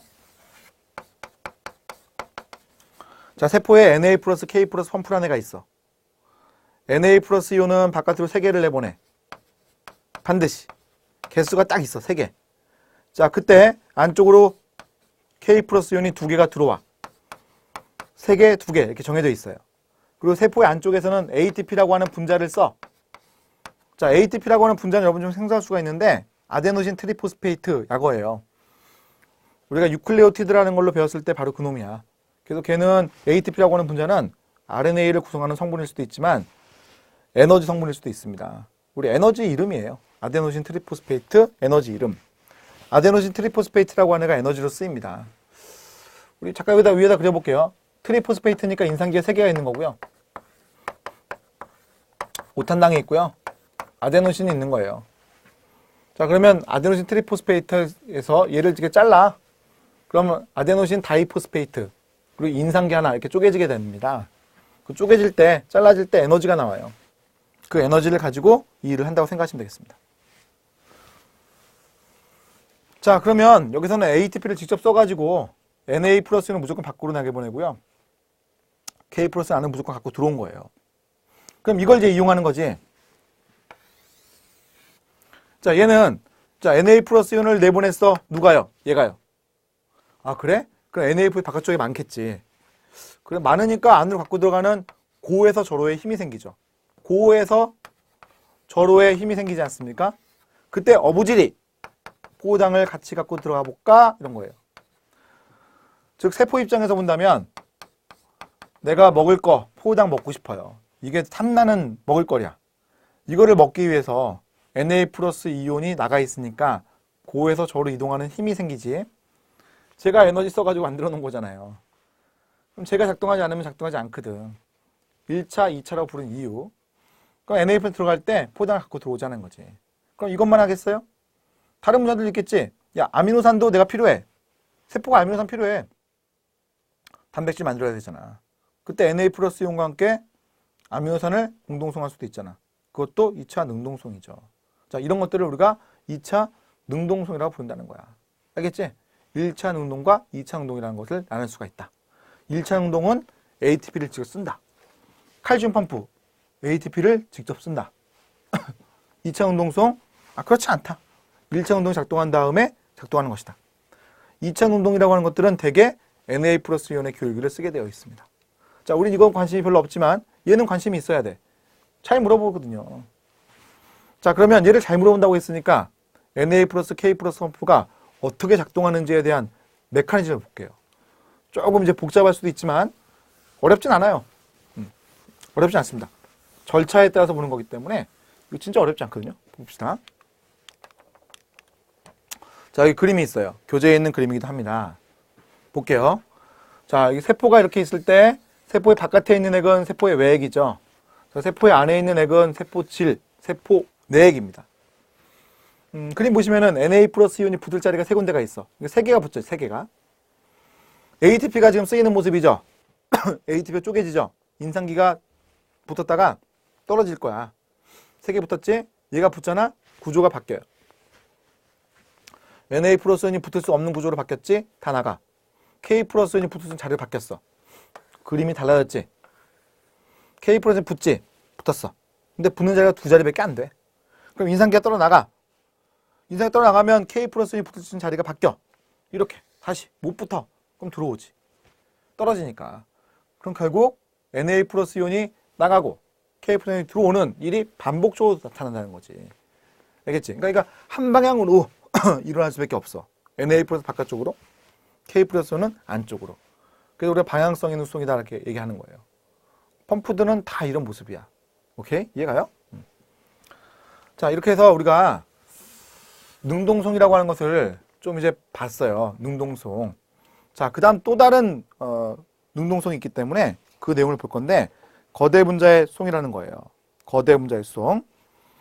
Speaker 1: 자, 세포에 Na 플러스 K 플러스 펌프라는 애가 있어. Na 플러스 이온은 바깥으로 3개를 내보내. 반드시. 개수가 딱 있어. 3개. 자, 그때 안쪽으로 K 플러스 이온이 2개가 들어와. 3개, 2개 이렇게 정해져 있어요. 그리고 세포의 안쪽에서는 ATP라고 하는 분자를 써. 자, ATP라고 하는 분자는 여러분 좀 생소할 수가 있는데 아데노신 트리포스페이트 약어예요. 우리가 유클레오티드라는 걸로 배웠을 때 바로 그 놈이야. 그래서 걔는 ATP라고 하는 분자는 RNA를 구성하는 성분일 수도 있지만 에너지 성분일 수도 있습니다. 우리 에너지 이름이에요. 아데노신 트리포스페이트 에너지 이름. 아데노신 트리포스페이트라고 하는 애가 에너지로 쓰입니다. 우리 잠깐 위에다 그려볼게요. 트리포스페이트니까 인상기에 3개가 있는 거고요. 오탄당이 있고요. 아데노신이 있는 거예요. 자, 그러면 아데노신 트리포스페이트에서 얘를 이렇게 잘라. 그러면 아데노신 다이포스페이트 그리고 인상기 하나 이렇게 쪼개지게 됩니다. 그 쪼개질 때, 잘라질 때 에너지가 나와요. 그 에너지를 가지고 이 일을 한다고 생각하시면 되겠습니다. 자, 그러면 여기서는 ATP를 직접 써가지고 Na 플러스는 무조건 밖으로 나게 보내고요. K 플러스 안은 무조건 갖고 들어온 거예요. 그럼 이걸 이제 이용하는 거지. 자, 얘는 자 Na 플러스 이온을 내보냈어. 누가요? 얘가요. 아, 그래? 그럼 NAF 바깥쪽에 많겠지. 그래, 많으니까 안으로 갖고 들어가는 고에서 저로의 힘이 생기죠. 고에서 저로의 힘이 생기지 않습니까? 그때 어부지리 포도당을 같이 갖고 들어가 볼까? 이런 거예요. 즉 세포 입장에서 본다면 내가 먹을 거 포도당 먹고 싶어요. 이게 탐나는 먹을거리야. 이거를 먹기 위해서 Na 플러스 이온이 나가 있으니까 고에서 저로 이동하는 힘이 생기지. 제가 에너지 써가지고 만들어 놓은 거잖아요. 그럼 제가 작동하지 않으면 작동하지 않거든. 1차, 2차라고 부른 이유. 그럼 NAF 들어갈 때 포도당을 갖고 들어오자는 거지. 그럼 이것만 하겠어요? 다른 문제도 있겠지. 야, 아미노산도 내가 필요해. 세포가 아미노산 필요해. 단백질 만들어야 되잖아. 그때 Na 플러스 이온과 함께 아미노산을 공동송할 수도 있잖아. 그것도 2차 능동송이죠. 자, 이런 것들을 우리가 2차 능동송이라고 부른다는 거야. 알겠지? 1차 능동과 2차 능동이라는 것을 나눌 수가 있다. 1차 능동은 ATP를 직접 쓴다. 칼슘 펌프, ATP를 직접 쓴다. 2차 능동성, 그렇지 않다. 1차 능동이 작동한 다음에 작동하는 것이다. 2차 능동이라고 하는 것들은 대개 Na 플러스 이온의 교육을 쓰게 되어 있습니다. 자, 우린 이건 관심이 별로 없지만 얘는 관심이 있어야 돼. 잘 물어보거든요. 자, 그러면 얘를 잘 물어본다고 했으니까 Na 플러스 K 플러스 펌프가 어떻게 작동하는지에 대한 메커니즘을 볼게요. 조금 이제 복잡할 수도 있지만 어렵진 않아요. 어렵지 않습니다. 절차에 따라서 보는 거기 때문에 이거 진짜 어렵지 않거든요. 봅시다. 자, 여기 그림이 있어요. 교재에 있는 그림이기도 합니다. 볼게요. 자, 이 세포가 이렇게 있을 때 세포의 바깥에 있는 액은 세포의 외액이죠. 세포의 안에 있는 액은 세포질, 세포 내액입니다. 그림 보시면은 Na 플러스 이온이 붙을 자리가 세 군데가 있어. 세 개가 붙죠, 세 개가. ATP가 지금 쓰이는 모습이죠. ATP가 쪼개지죠. 인산기가 붙었다가 떨어질 거야. 세 개 붙었지? 얘가 붙잖아? 구조가 바뀌어요. Na 플러스 이온이 붙을 수 없는 구조로 바뀌었지? 다 나가. K 플러스 이온이 붙을 수 있는 자리로 바뀌었어. 그림이 달라졌지? K 플러스 이온이 붙지? 붙었어. 근데 붙는 자리가 두 자리밖에 안 돼. 그럼 인산기가 떨어나가. 인산기 떨어나가면 K 플러스 이온이 붙을 수 있는 자리가 바뀌어. 이렇게 다시 못 붙어. 그럼 들어오지. 떨어지니까. 그럼 결국 Na 플러스 이온이 나가고 K 플러스 이온이 들어오는 일이 반복적으로 나타난다는 거지. 알겠지? 그러니까 한 방향으로 일어날 수밖에 없어. Na 플러스 바깥쪽으로, K 플러스는 안쪽으로. 그래서 우리가 방향성 있는 수송이다 이렇게 얘기하는 거예요. 펌프들은 다 이런 모습이야. 오케이? 이해가요? 자, 이렇게 해서 우리가 능동송이라고 하는 것을 좀 이제 봤어요. 능동송. 자, 그 다음 또 다른 능동송이 있기 때문에 그 내용을 볼 건데, 거대 분자의 송이라는 거예요. 거대 분자의 송.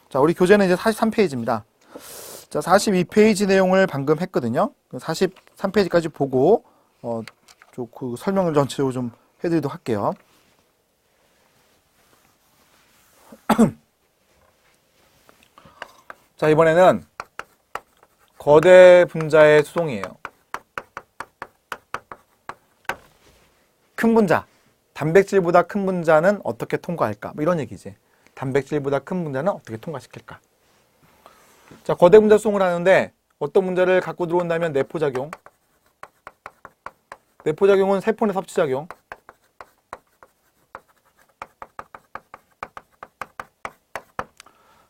Speaker 1: 자, 우리 교재는 이제 43페이지입니다. 자, 42페이지 내용을 방금 했거든요. 43페이지까지 보고 그 설명을 전체적으로 좀 해드리도록 할게요. 자, 이번에는 거대 분자의 수송이에요. 큰 분자, 단백질보다 큰 분자는 어떻게 통과할까? 뭐 이런 얘기지. 단백질보다 큰 분자는 어떻게 통과시킬까? 자, 거대 분자 수송을 하는데 어떤 분자를 갖고 들어온다면 내포작용. 내포작용은 세포 내 섭취작용.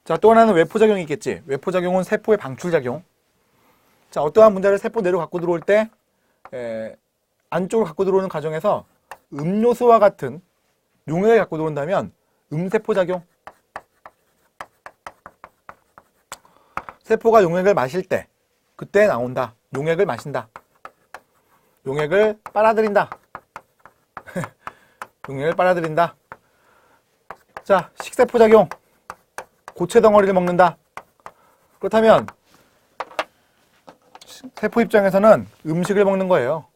Speaker 1: 자, 또 하나는 외포작용이 있겠지. 외포작용은 세포의 방출작용. 자, 어떠한 분자를 세포 내로 갖고 들어올 때 안쪽으로 갖고 들어오는 과정에서 음료수와 같은 용액을 갖고 들어온다면 음세포작용. 세포가 용액을 마실 때 그때 나온다. 용액을 마신다. 용액을 빨아들인다. 용액을 빨아들인다. 자, 식세포작용. 고체 덩어리를 먹는다. 그렇다면 세포 입장에서는 음식을 먹는 거예요.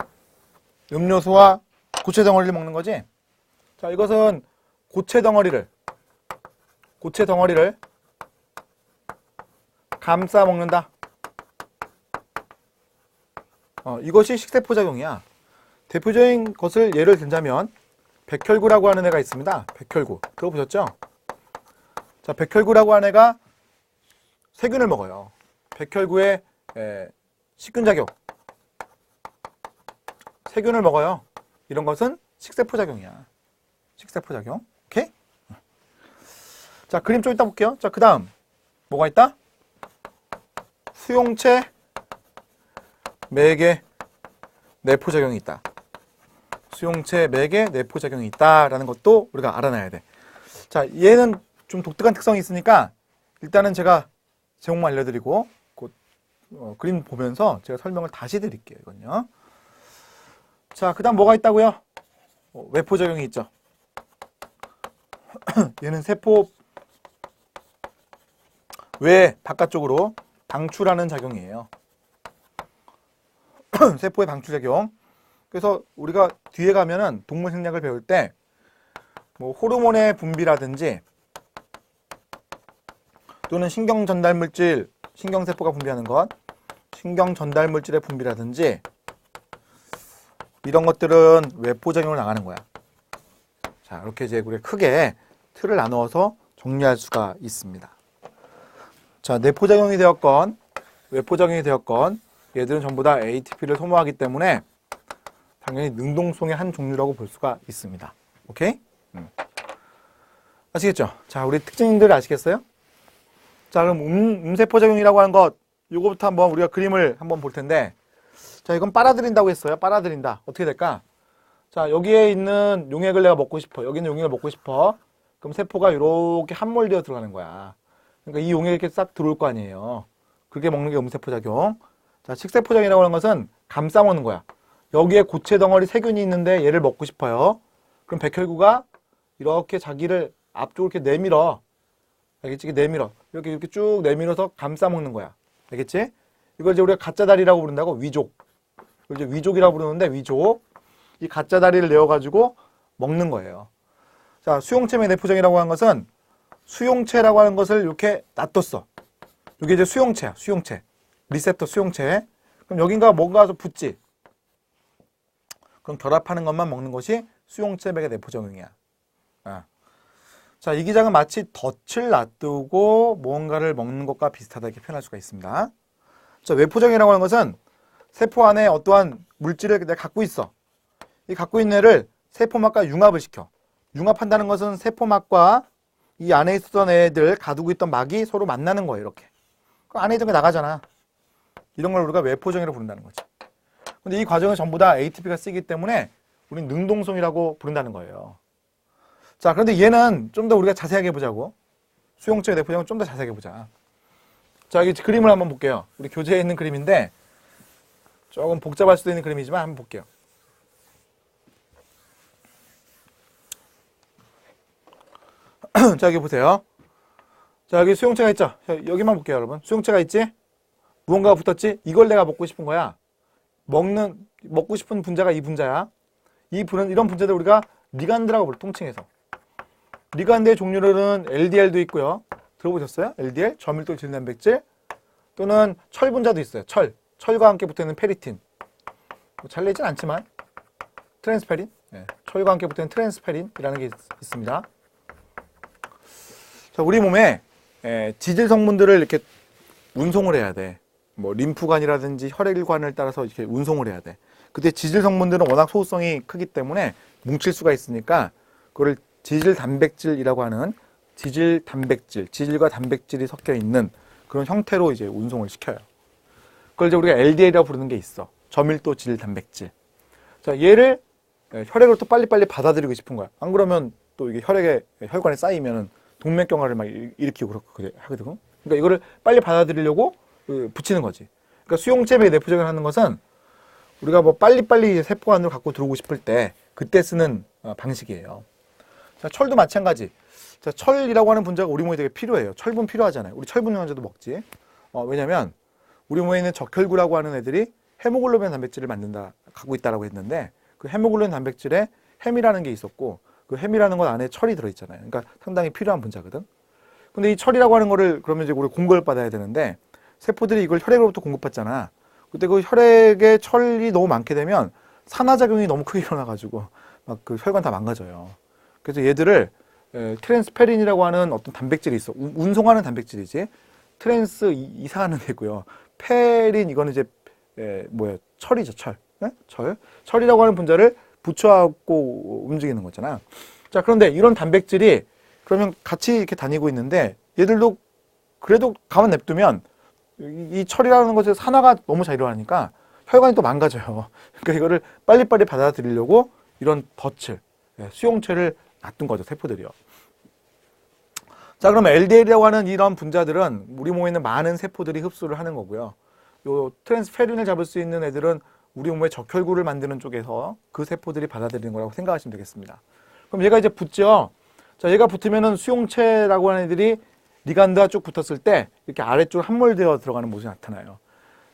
Speaker 1: 음료수와 고체 덩어리를 먹는 거지. 자, 이것은 고체 덩어리를 감싸 먹는다. 이것이 식세포작용이야. 대표적인 것을 예를 들자면 백혈구라고 하는 애가 있습니다. 백혈구. 들어보셨죠? 자, 백혈구라고 하는 애가 세균을 먹어요. 백혈구의 식균작용. 세균을 먹어요. 이런 것은 식세포작용이야. 식세포작용. 오케이? 자, 그림 좀 이따 볼게요. 자, 그 다음 뭐가 있다? 수용체 맥의 내포작용이 있다. 수용체 맥의 내포작용이 있다라는 것도 우리가 알아놔야 돼. 자, 얘는 좀 독특한 특성이 있으니까 일단은 제가 제목만 알려드리고 곧 그림 보면서 제가 설명을 다시 드릴게요. 이건요. 자, 그 다음 뭐가 있다고요? 외포작용이 있죠. 얘는 세포 외 바깥쪽으로 방출하는 작용이에요. 세포의 방출작용. 그래서 우리가 뒤에 가면은 동물 생략을 배울 때 뭐 호르몬의 분비라든지 또는 신경 전달 물질, 신경세포가 분비하는 것, 신경 전달 물질의 분비라든지 이런 것들은 외포작용을 나가는 거야. 자, 이렇게 이제 우리가 크게 틀을 나누어서 정리할 수가 있습니다. 자, 내포작용이 되었건 외포작용이 되었건 얘들은 전부 다 ATP를 소모하기 때문에 당연히 능동송의 한 종류라고 볼 수가 있습니다. 오케이? 아시겠죠? 자, 우리 특징들 아시겠어요? 자, 그럼 음세포작용이라고 하는 것, 요거부터 한번 우리가 그림을 한번 볼 텐데, 자, 이건 빨아들인다고 했어요. 빨아들인다. 어떻게 될까? 자, 여기에 있는 용액을 내가 먹고 싶어. 여기 있는 용액을 먹고 싶어. 그럼 세포가 이렇게 함몰되어 들어가는 거야. 그러니까 이 용액이 이렇게 싹 들어올 거 아니에요. 그게 먹는 게 음세포작용. 자, 식세포작용이라고 하는 것은 감싸 먹는 거야. 여기에 고체 덩어리 세균이 있는데 얘를 먹고 싶어요. 그럼 백혈구가 이렇게 자기를 앞쪽으로 이렇게 내밀어. 알겠지? 이렇게 내밀어. 이렇게 쭉 내밀어서 감싸먹는 거야. 알겠지? 이걸 이제 우리가 가짜 다리라고 부른다고. 위족. 이걸 이제 위족이라고 부르는데, 위족. 이 가짜 다리를 내어가지고 먹는 거예요. 자, 수용체의 내포정이라고 하는 것은 수용체라고 하는 것을 이렇게 놔뒀어. 이게 이제 수용체야, 수용체. 리셉터 수용체. 그럼 여긴가 뭔가 좀 붙지. 그럼 결합하는 것만 먹는 것이 수용체 맥의 내포정응이야. 아. 자, 이 기장은 마치 덫을 놔두고 무언가를 먹는 것과 비슷하다 이렇게 표현할 수가 있습니다. 자, 외포정이라고 하는 것은 세포 안에 어떠한 물질을 내가 갖고 있어. 이 갖고 있는 애를 세포막과 융합을 시켜. 융합한다는 것은 세포막과 이 안에 있었던 애들 가두고 있던 막이 서로 만나는 거예요. 이렇게. 그 안에 있던 게 나가잖아. 이런 걸 우리가 외포정이라고 부른다는 거지. 근데 이 과정은 전부 다 ATP가 쓰이기 때문에 우리는 능동성이라고 부른다는 거예요. 자, 그런데 얘는 좀 더 우리가 자세하게 보자고. 수용체의 내포정은 좀 더 자세하게 보자. 자, 여기 그림을 한번 볼게요. 우리 교재에 있는 그림인데 조금 복잡할 수도 있는 그림이지만 한번 볼게요. 자, 여기 보세요. 자, 여기 수용체가 있죠? 자, 여기만 볼게요, 여러분. 수용체가 있지? 무언가가 붙었지? 이걸 내가 먹고 싶은 거야. 먹고 싶은 분자가 이 분자야. 이런 분자들 우리가 리간드라고 불러, 통칭해서. 리간드의 종류로는 LDL도 있고요. 들어보셨어요? LDL, 저밀도 질단백질. 또는 철 분자도 있어요. 철과 함께 붙어있는 페리틴. 잘 내진 않지만 트랜스페린. 네. 철과 함께 붙어있는 트랜스페린이라는 게 있습니다. 자, 우리 몸에 지질 성분들을 이렇게 운송을 해야 돼. 뭐 림프관이라든지 혈액관을 따라서 이렇게 운송을 해야 돼. 그때 지질 성분들은 워낙 소수성이 크기 때문에 뭉칠 수가 있으니까 그거를 지질 단백질이라고 하는 지질 단백질, 지질과 단백질이 섞여 있는 그런 형태로 이제 운송을 시켜요. 그걸 이제 우리가 LDL이라고 부르는 게 있어. 저밀도 지질 단백질. 자, 얘를 혈액으로 또 빨리빨리 받아들이고 싶은 거야. 안 그러면 또 이게 혈관에 쌓이면 동맥경화를 막 일으키고 그렇게 하거든. 그러니까 이거를 빨리 받아들이려고 붙이는 거지. 그러니까 수용체맥 내포정을 하는 것은 우리가 뭐 빨리빨리 세포 안으로 갖고 들어오고 싶을 때 그때 쓰는 방식이에요. 자, 철도 마찬가지. 자, 철이라고 하는 분자가 우리 몸에 되게 필요해요. 철분 필요하잖아요. 우리 철분 영양제도 먹지. 왜냐면 우리 몸에 있는 적혈구라고 하는 애들이 헤모글로빈 단백질을 갖고 있다라고 했는데 그 헤모글로빈 단백질에 햄이라는 게 있었고 그 햄이라는 것 안에 철이 들어있잖아요. 그러니까 상당히 필요한 분자거든. 근데 이 철이라고 하는 거를 그러면 이제 우리 공급을 받아야 되는데 세포들이 이걸 혈액으로부터 공급받잖아. 그때 그 혈액에 철이 너무 많게 되면 산화작용이 너무 크게 일어나가지고 막 그 혈관 다 망가져요. 그래서 얘들을 트랜스페린이라고 하는 어떤 단백질이 있어. 운송하는 단백질이지. 트랜스 이상하는 애고요. 페린 이거는 이제 철이죠, 철. 네? 철이라고 하는 분자를 붙여갖고 움직이는 거잖아. 자, 그런데 이런 단백질이 그러면 같이 이렇게 다니고 있는데 얘들도 그래도 가만 냅두면 이 철이라는 것에 산화가 너무 잘 일어나니까 혈관이 또 망가져요. 그러니까 이거를 빨리빨리 받아들이려고 이런 덫을, 수용체를 놔둔 거죠, 세포들이요. 자, 그러면 LDL이라고 하는 이런 분자들은 우리 몸에 있는 많은 세포들이 흡수를 하는 거고요. 요 트랜스페린을 잡을 수 있는 애들은 우리 몸에 적혈구를 만드는 쪽에서 그 세포들이 받아들이는 거라고 생각하시면 되겠습니다. 그럼 얘가 이제 붙죠. 자, 얘가 붙으면은 수용체라고 하는 애들이 리간드가 쭉 붙었을 때 이렇게 아래쪽으로 함몰되어 들어가는 모습이 나타나요.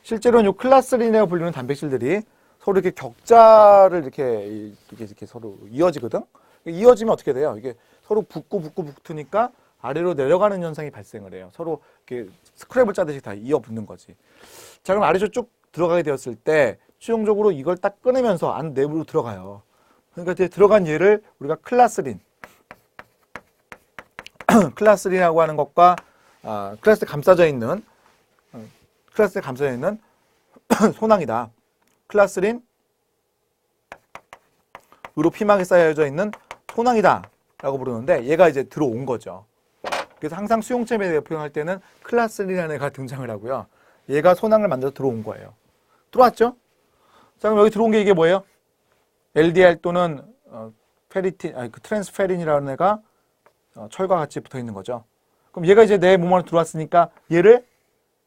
Speaker 1: 실제로는 요 클라스린이라고 불리는 단백질들이 서로 이렇게 격자를 이렇게 서로 이어지거든. 이어지면 어떻게 돼요? 이게 서로 붙으니까 아래로 내려가는 현상이 발생을 해요. 서로 이렇게 스크랩을 짜듯이 다 이어 붙는 거지. 자, 그럼 아래쪽 쭉 들어가게 되었을 때 최종적으로 이걸 딱 끊으면서 안 내부로 들어가요. 그러니까 이제 들어간 얘를 우리가 클라스린, 클라스린이라고 하는 것과 클라스에 감싸져 있는 소낭이다. 클라스린 으로 피막에 쌓여져 있는 소낭이다 라고 부르는데 얘가 이제 들어온 거죠. 그래서 항상 수용체에 대해 표현할 때는 클라스린이라는 애가 등장을 하고요. 얘가 소낭을 만들어서 들어온 거예요. 들어왔죠? 자, 그럼 여기 들어온 게 이게 뭐예요? LDL 또는 트랜스페린이라는 애가 철과 같이 붙어 있는 거죠. 그럼 얘가 이제 내 몸 안에 들어왔으니까 얘를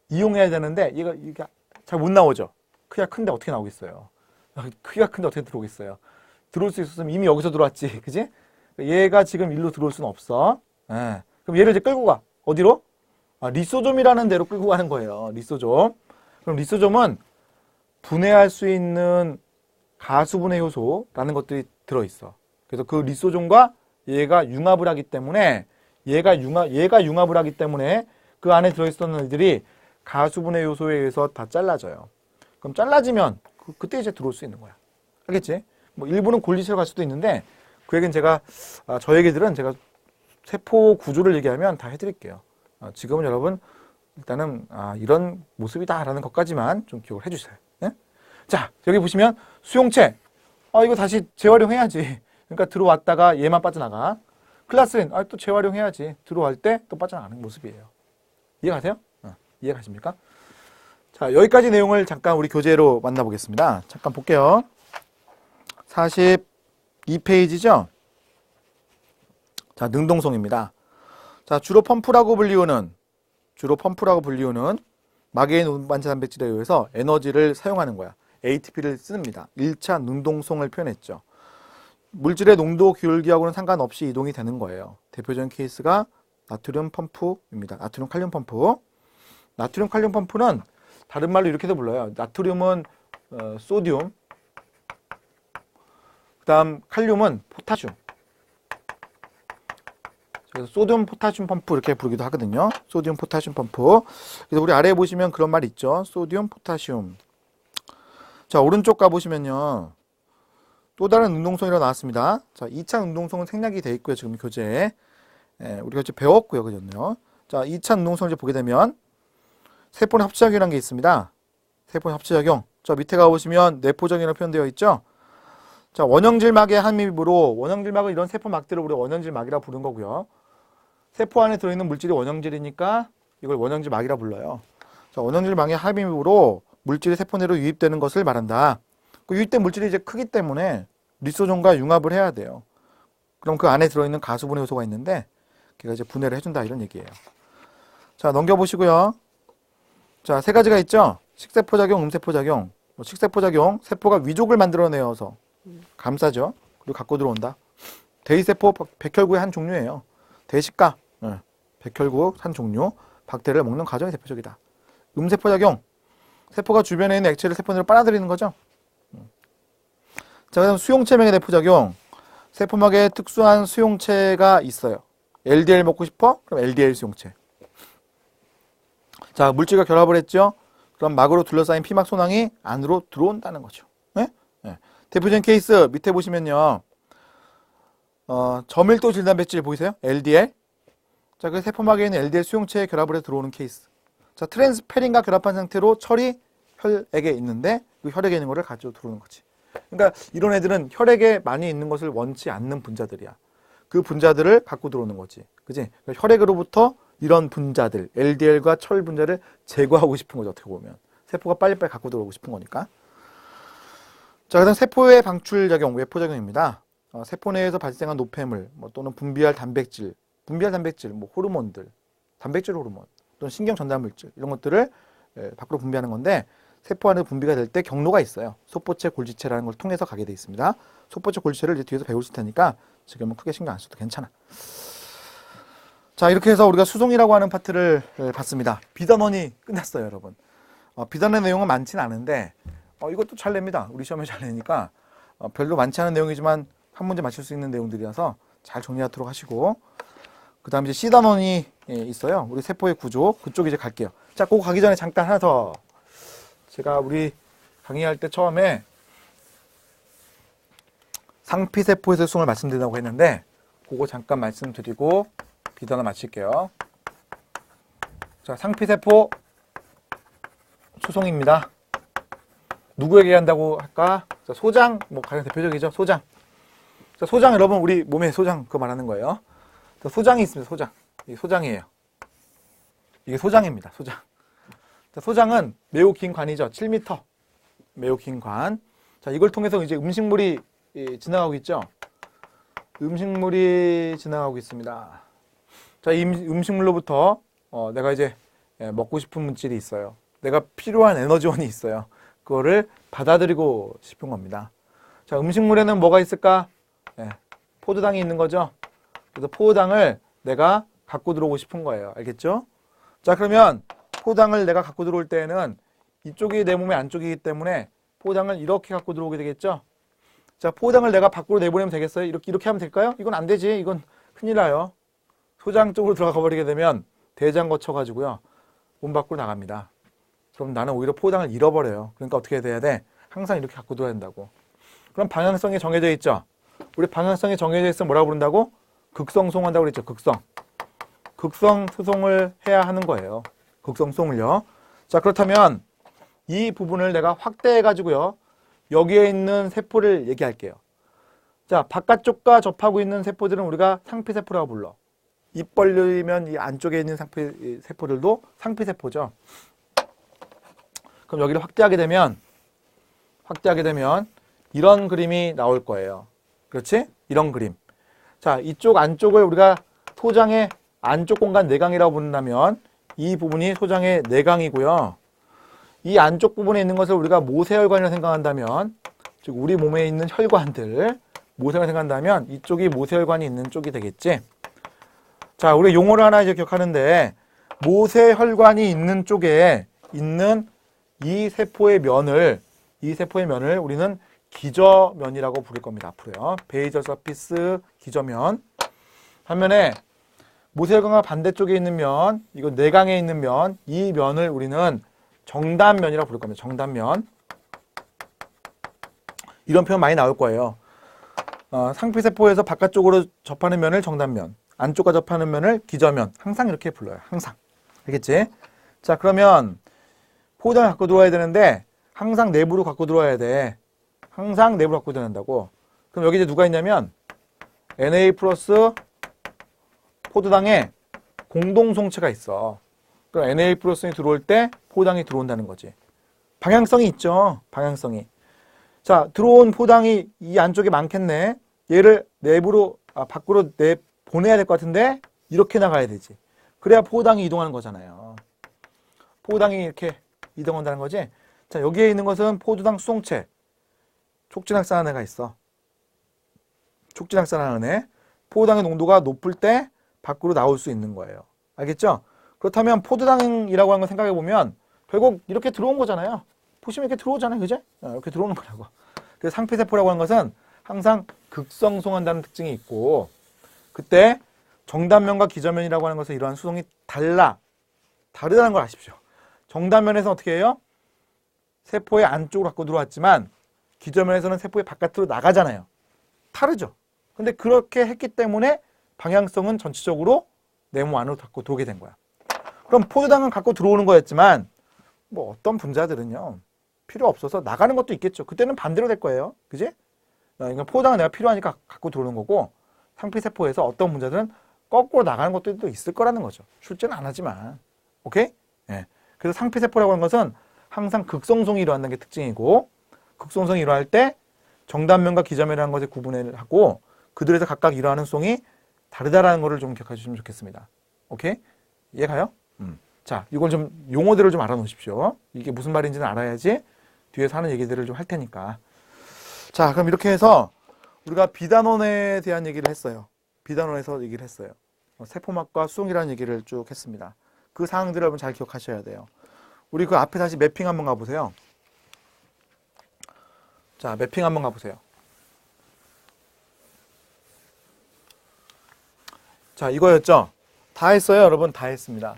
Speaker 1: 이용해야 되는데 얘가 잘 못 나오죠. 크기가 큰데 어떻게 나오겠어요? 크기가 큰데 어떻게 들어오겠어요? 들어올 수 있었으면 이미 여기서 들어왔지. 그지? 얘가 지금 일로 들어올 수는 없어. 예. 그럼 얘를 이제 끌고 가. 어디로? 리소좀이라는 데로 끌고 가는 거예요. 리소좀. 그럼 리소좀은 분해할 수 있는 가수분해 효소라는 것들이 들어있어. 그래서 그 리소좀과 얘가 융합을 하기 때문에 얘가 융합을 하기 때문에 그 안에 들어있었던 애들이 가수분해 요소에 의해서 다 잘라져요. 그럼 잘라지면 그때 이제 들어올 수 있는 거야. 알겠지? 뭐 일부는 골지체로 갈 수도 있는데 그 얘기는 제가 저 얘기들은 제가 세포 구조를 얘기하면 다 해드릴게요. 지금은 여러분 일단은 이런 모습이다라는 것까지만 좀 기억을 해주세요. 네? 자, 여기 보시면 수용체. 이거 다시 재활용해야지. 그러니까 들어왔다가 얘만 빠져나가. 클라스린. 또 재활용해야지. 들어갈 때 또 빠져나가는 모습이에요. 이해가세요? 이해가십니까? 자, 여기까지 내용을 잠깐 우리 교재로 만나보겠습니다. 잠깐 볼게요. 42페이지죠? 자, 능동성입니다. 자, 주로 펌프라고 불리우는 마개인 운반체 단백질에 의해서 에너지를 사용하는 거야. ATP를 씁니다. 1차 능동성을 표현했죠. 물질의 농도 기울기하고는 상관없이 이동이 되는 거예요. 대표적인 케이스가 나트륨 펌프입니다. 나트륨 칼륨 펌프. 나트륨 칼륨 펌프는 다른 말로 이렇게도 불러요. 나트륨은 소듐, 그 다음 칼륨은 포타슘. 그래서 소듐 포타슘 펌프 이렇게 부르기도 하거든요. 소듐 포타슘 펌프. 그래서 우리 아래에 보시면 그런 말 있죠. 소듐 포타슘. 자, 오른쪽 가보시면요. 또 다른 능동성이라고 나왔습니다. 자, 2차 능동성은 생략이 되어 있고요. 지금 교재에. 우리가 이제 배웠고요. 그죠? 자, 2차 능동성을 이제 보게 되면 세포의 합체작용이라는 게 있습니다. 세포의 합체작용. 저 밑에 가보시면 내포작용이라고 표현되어 있죠. 자, 원형질막의 함입으로, 원형질막은 이런 세포막들을 우리가 원형질막이라고 부르는 거고요. 세포 안에 들어있는 물질이 원형질이니까 이걸 원형질막이라고 불러요. 자, 원형질막의 함입으로 물질이 세포 내로 유입되는 것을 말한다. 그 유입된 물질이 이제 크기 때문에 리소좀과 융합을 해야 돼요. 그럼 그 안에 들어있는 가수분해 요소가 있는데 걔가 이제 분해를 해준다 이런 얘기예요. 자, 넘겨보시고요. 자, 세 가지가 있죠. 식세포작용, 음세포작용. 식세포작용, 세포가 위족을 만들어내어서 감싸죠. 그리고 갖고 들어온다. 대의세포 백혈구의 한 종류예요. 대식가, 백혈구 한 종류. 박테리아를 먹는 과정이 대표적이다. 음세포작용, 세포가 주변에 있는 액체를 세포 내로 빨아들이는 거죠. 자, 그다음 수용체맥의 내포작용. 세포막에 특수한 수용체가 있어요. LDL 먹고 싶어? 그럼 LDL 수용체. 자, 물질과 결합을 했죠. 그럼 막으로 둘러싸인 피막 소낭이 안으로 들어온다는 거죠. 네? 네. 대표적인 케이스 밑에 보시면요. 저밀도 질단백질 보이세요? LDL. 자, 그 세포막에 있는 LDL 수용체에 결합을 해서 들어오는 케이스. 자, 트랜스페린과 결합한 상태로 철이 혈액에 있는데 그 혈액에 있는 거를 가지고 들어오는 거지. 그러니까 이런 애들은 혈액에 많이 있는 것을 원치 않는 분자들이야. 그 분자들을 갖고 들어오는 거지. 그지? 그러니까 혈액으로부터 이런 분자들, LDL과 철 분자를 제거하고 싶은 거죠. 어떻게 보면. 세포가 빨리빨리 갖고 들어오고 싶은 거니까. 자, 그다음 세포의 방출작용, 외포작용입니다. 세포 내에서 발생한 노폐물, 또는 분비할 단백질, 호르몬들, 단백질 호르몬, 또는 신경 전달 물질 이런 것들을 밖으로 분비하는 건데 세포 안에 분비가 될 때 경로가 있어요. 소포체, 골지체라는 걸 통해서 가게 돼 있습니다. 소포체, 골지체를 이제 뒤에서 배우실 테니까 지금은 크게 신경 안 써도 괜찮아. 자, 이렇게 해서 우리가 수송이라고 하는 파트를 봤습니다. 비단원이 끝났어요, 여러분. 비단의 내용은 많지는 않은데 이것도 잘 냅니다. 우리 시험에 잘 내니까 별로 많지 않은 내용이지만 한 문제 맞출 수 있는 내용들이라서 잘 정리하도록 하시고 그 다음에 이제 C단원이 있어요. 우리 세포의 구조 그쪽 이제 갈게요. 자, 그거 가기 전에 잠깐 하나 더. 제가 우리 강의할 때 처음에 상피세포에서 수송을 말씀드린다고 했는데 그거 잠깐 말씀드리고 비단원 마칠게요. 자, 상피세포 수송입니다. 누구에게 한다고 할까? 자, 소장, 가장 대표적이죠. 소장. 자, 소장 여러분 우리 몸에 소장 그거 말하는 거예요. 자, 소장이 있습니다. 소장. 이게 소장이에요. 이게 소장입니다. 소장. 자, 소장은 매우 긴 관이죠. 7m. 매우 긴 관. 자, 이걸 통해서 이제 음식물이 지나가고 있죠. 음식물이 지나가고 있습니다. 자, 이 음식물로부터 내가 이제 먹고 싶은 물질이 있어요. 내가 필요한 에너지원이 있어요. 그거를 받아들이고 싶은 겁니다. 자, 음식물에는 뭐가 있을까? 네, 포도당이 있는 거죠. 그래서 포도당을 내가 갖고 들어오고 싶은 거예요. 알겠죠? 자, 그러면 포도당을 내가 갖고 들어올 때에는 이쪽이 내 몸의 안쪽이기 때문에 포도당을 이렇게 갖고 들어오게 되겠죠? 자, 포도당을 내가 밖으로 내보내면 되겠어요? 이렇게 하면 될까요? 이건 안 되지. 이건 큰일 나요. 소장 쪽으로 들어가 버리게 되면 대장 거쳐가지고요. 몸 밖으로 나갑니다. 그럼 나는 오히려 포도당을 잃어버려요. 그러니까 어떻게 돼야 돼? 항상 이렇게 갖고 들어야 된다고. 그럼 방향성이 정해져 있죠? 우리 방향성이 정해져 있으면 뭐라고 부른다고? 극성송한다고 그랬죠. 극성 수송을 해야 하는 거예요. 극성 수송을요. 자, 그렇다면 이 부분을 내가 확대해 가지고요. 여기에 있는 세포를 얘기할게요. 자, 바깥쪽과 접하고 있는 세포들은 우리가 상피세포라고 불러. 입 벌리면 이 안쪽에 있는 상피세포들도 상피세포죠. 그럼 여기를 확대하게 되면 이런 그림이 나올 거예요. 그렇지? 이런 그림. 자, 이쪽 안쪽을 우리가 소장의 안쪽 공간 내강이라고 부른다면 이 부분이 소장의 내강이고요. 이 안쪽 부분에 있는 것을 우리가 모세혈관이라고 생각한다면, 즉 우리 몸에 있는 혈관들 모세혈관 생각한다면 이쪽이 모세혈관이 있는 쪽이 되겠지. 자, 우리 용어를 하나 이제 기억하는데, 모세혈관이 있는 쪽에 있는 이 세포의 면을 우리는 기저면이라고 부를 겁니다. 앞으로요. 베이절 서피스 기저면. 반면에 모세혈관과 반대쪽에 있는 면, 이거 내강에 있는 면, 이 면을 우리는 정단면이라고 부를 겁니다. 정단면. 이런 표현 많이 나올 거예요. 상피세포에서 바깥쪽으로 접하는 면을 정단면, 안쪽과 접하는 면을 기저면. 항상 이렇게 불러요. 항상. 알겠지? 자, 그러면 포도당을 갖고 들어와야 되는데 항상 내부로 갖고 들어와야 돼. 항상 내부로 갖고 들어간다고. 그럼 여기 이제 누가 있냐면 Na 플러스 포도당에 공동송체가 있어. 그럼 Na 플러스이 들어올 때 포도당이 들어온다는 거지. 방향성이 있죠. 방향성이. 자, 들어온 포도당이 이 안쪽에 많겠네. 얘를 밖으로 보내야 될 것 같은데 이렇게 나가야 되지. 그래야 포도당이 이동하는 거잖아요. 포도당이 이렇게 이동한다는 거지. 자, 여기에 있는 것은 포도당 수송체. 촉진학산화는 애가 있어. 촉진학산화는 애. 포도당의 농도가 높을 때 밖으로 나올 수 있는 거예요. 알겠죠? 그렇다면 포도당이라고 하는 거 생각해 보면 결국 이렇게 들어온 거잖아요. 보시면 이렇게 들어오잖아요. 그죠? 이렇게 들어오는 거라고. 그래서 상피세포라고 하는 것은 항상 극성송한다는 특징이 있고, 그때 정단면과 기저면이라고 하는 것은 이러한 수송이 다르다는 걸 아십시오. 정단면에서는 어떻게 해요? 세포의 안쪽으로 갖고 들어왔지만 기저면에서는 세포의 바깥으로 나가잖아요. 다르죠. 근데 그렇게 했기 때문에 방향성은 전체적으로 내 몸 안으로 갖고 들어오게 된 거야. 그럼 포도당은 갖고 들어오는 거였지만 뭐 어떤 분자들은요 필요 없어서 나가는 것도 있겠죠. 그때는 반대로 될 거예요. 그지? 그러니까 포도당은 내가 필요하니까 갖고 들어오는 거고, 상피세포에서 어떤 분자들은 거꾸로 나가는 것들도 있을 거라는 거죠. 출제는 안 하지만. 오케이? 예. 그래서 상피세포라고 하는 것은 항상 극성송이 일어난다는 게 특징이고, 극성송이 일어날 때 정단면과 기저면이라는 것에 구분을 하고 그들에서 각각 일어나는 송이 다르다라는 것을 좀 기억해 주시면 좋겠습니다. 오케이? 이해가요? 자, 이걸 좀 용어들을 좀 알아놓으십시오. 이게 무슨 말인지는 알아야지 뒤에서 하는 얘기들을 좀 할 테니까. 자, 그럼 이렇게 해서 우리가 비단원에 대한 얘기를 했어요. 비단원에서 얘기를 했어요. 세포막과 수송이라는 얘기를 쭉 했습니다. 그 사항들을 여러분 잘 기억하셔야 돼요. 우리 그 앞에 다시 매핑 한번 가보세요. 자, 매핑 한번 가보세요. 자, 이거였죠? 다 했어요, 여러분. 다 했습니다.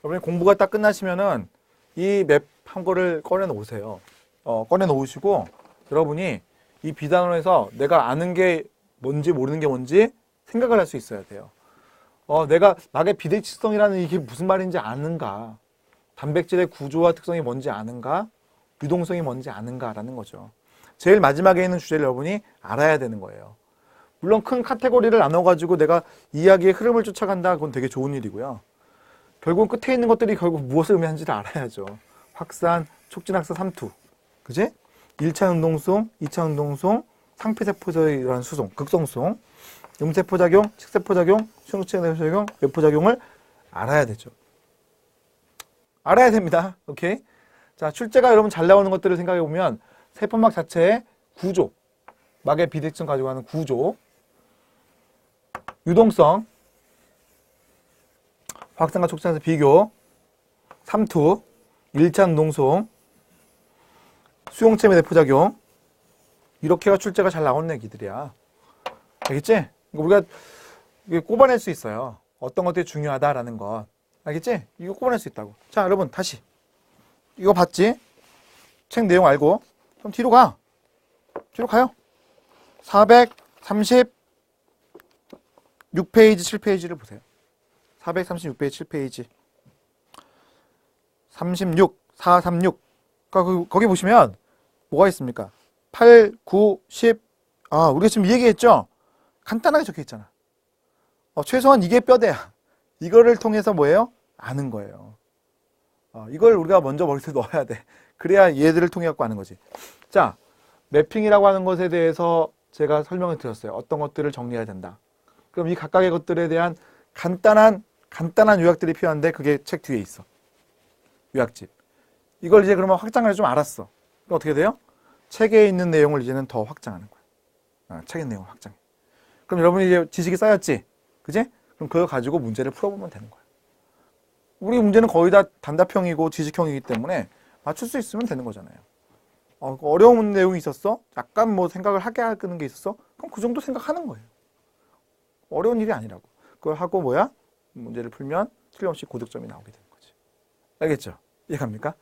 Speaker 1: 여러분이 공부가 딱 끝나시면은 이 맵 한 거를 꺼내 놓으세요. 꺼내 놓으시고 여러분이 이 비단원에서 내가 아는 게 뭔지 모르는 게 뭔지 생각을 할 수 있어야 돼요. 내가 막의 비대칭성이라는 이게 무슨 말인지 아는가? 단백질의 구조와 특성이 뭔지 아는가? 유동성이 뭔지 아는가라는 거죠. 제일 마지막에 있는 주제를 여러분이 알아야 되는 거예요. 물론 큰 카테고리를 나눠가지고 내가 이야기의 흐름을 쫓아간다. 그건 되게 좋은 일이고요. 결국 끝에 있는 것들이 결국 무엇을 의미하는지를 알아야죠. 확산, 촉진학산 3투. 그지? 1차 운동송, 2차 운동송, 상피세포에서의 이러한 수송, 극성송, 음세포작용, 식세포작용, 수용체작용, 외포작용을 알아야 되죠. 알아야 됩니다. 오케이? 자, 출제가 여러분 잘 나오는 것들을 생각해 보면 세포막 자체의 구조, 막의 비대칭 가지고 하는 구조, 유동성, 확산과 촉진에서 비교, 삼투, 1차 운동성, 수용체의 내포작용, 이렇게가 출제가 잘 나오는 얘기들이야. 알겠지? 우리가 꼽아낼 수 있어요. 어떤 것들이 중요하다라는 것. 알겠지? 이거 꼽아낼 수 있다고. 자, 여러분 다시. 이거 봤지? 책 내용 알고. 그럼 뒤로 가. 뒤로 가요. 436페이지, 7페이지를 보세요. 436페이지, 7페이지. 36, 436. 거기 보시면 뭐가 있습니까? 8, 9, 10. 아, 우리가 지금 이 얘기했죠? 간단하게 적혀 있잖아. 최소한 이게 뼈대야. 이거를 통해서 뭐예요? 아는 거예요. 이걸 우리가 먼저 머릿속에 넣어야 돼. 그래야 얘들을 통해 갖고 아는 거지. 자, 매핑이라고 하는 것에 대해서 제가 설명을 드렸어요. 어떤 것들을 정리해야 된다. 그럼 이 각각의 것들에 대한 간단한 요약들이 필요한데 그게 책 뒤에 있어. 요약집. 이걸 이제 그러면 확장을 좀 알았어. 그럼 어떻게 돼요? 책에 있는 내용을 이제는 더 확장하는 거야. 책의 내용을 확장해. 그럼 여러분이 이제 지식이 쌓였지? 그지? 그럼 그거 가지고 문제를 풀어보면 되는 거야. 우리 문제는 거의 다 단답형이고 지식형이기 때문에 맞출 수 있으면 되는 거잖아요. 어려운 내용이 있었어? 약간 뭐 생각을 하게 하는 게 있었어? 그럼 그 정도 생각하는 거예요. 어려운 일이 아니라고. 그걸 하고 문제를 풀면 틀림없이 고득점이 나오게 되는 거지. 알겠죠? 이해갑니까?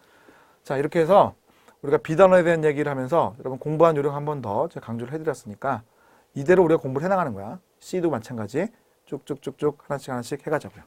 Speaker 1: 자, 이렇게 해서 우리가 비단어에 대한 얘기를 하면서 여러분 공부한 요령 한 번 더 제가 강조를 해드렸으니까 이대로 우리가 공부를 해나가는 거야. C도 마찬가지 쭉쭉쭉쭉 하나씩 해가자고요.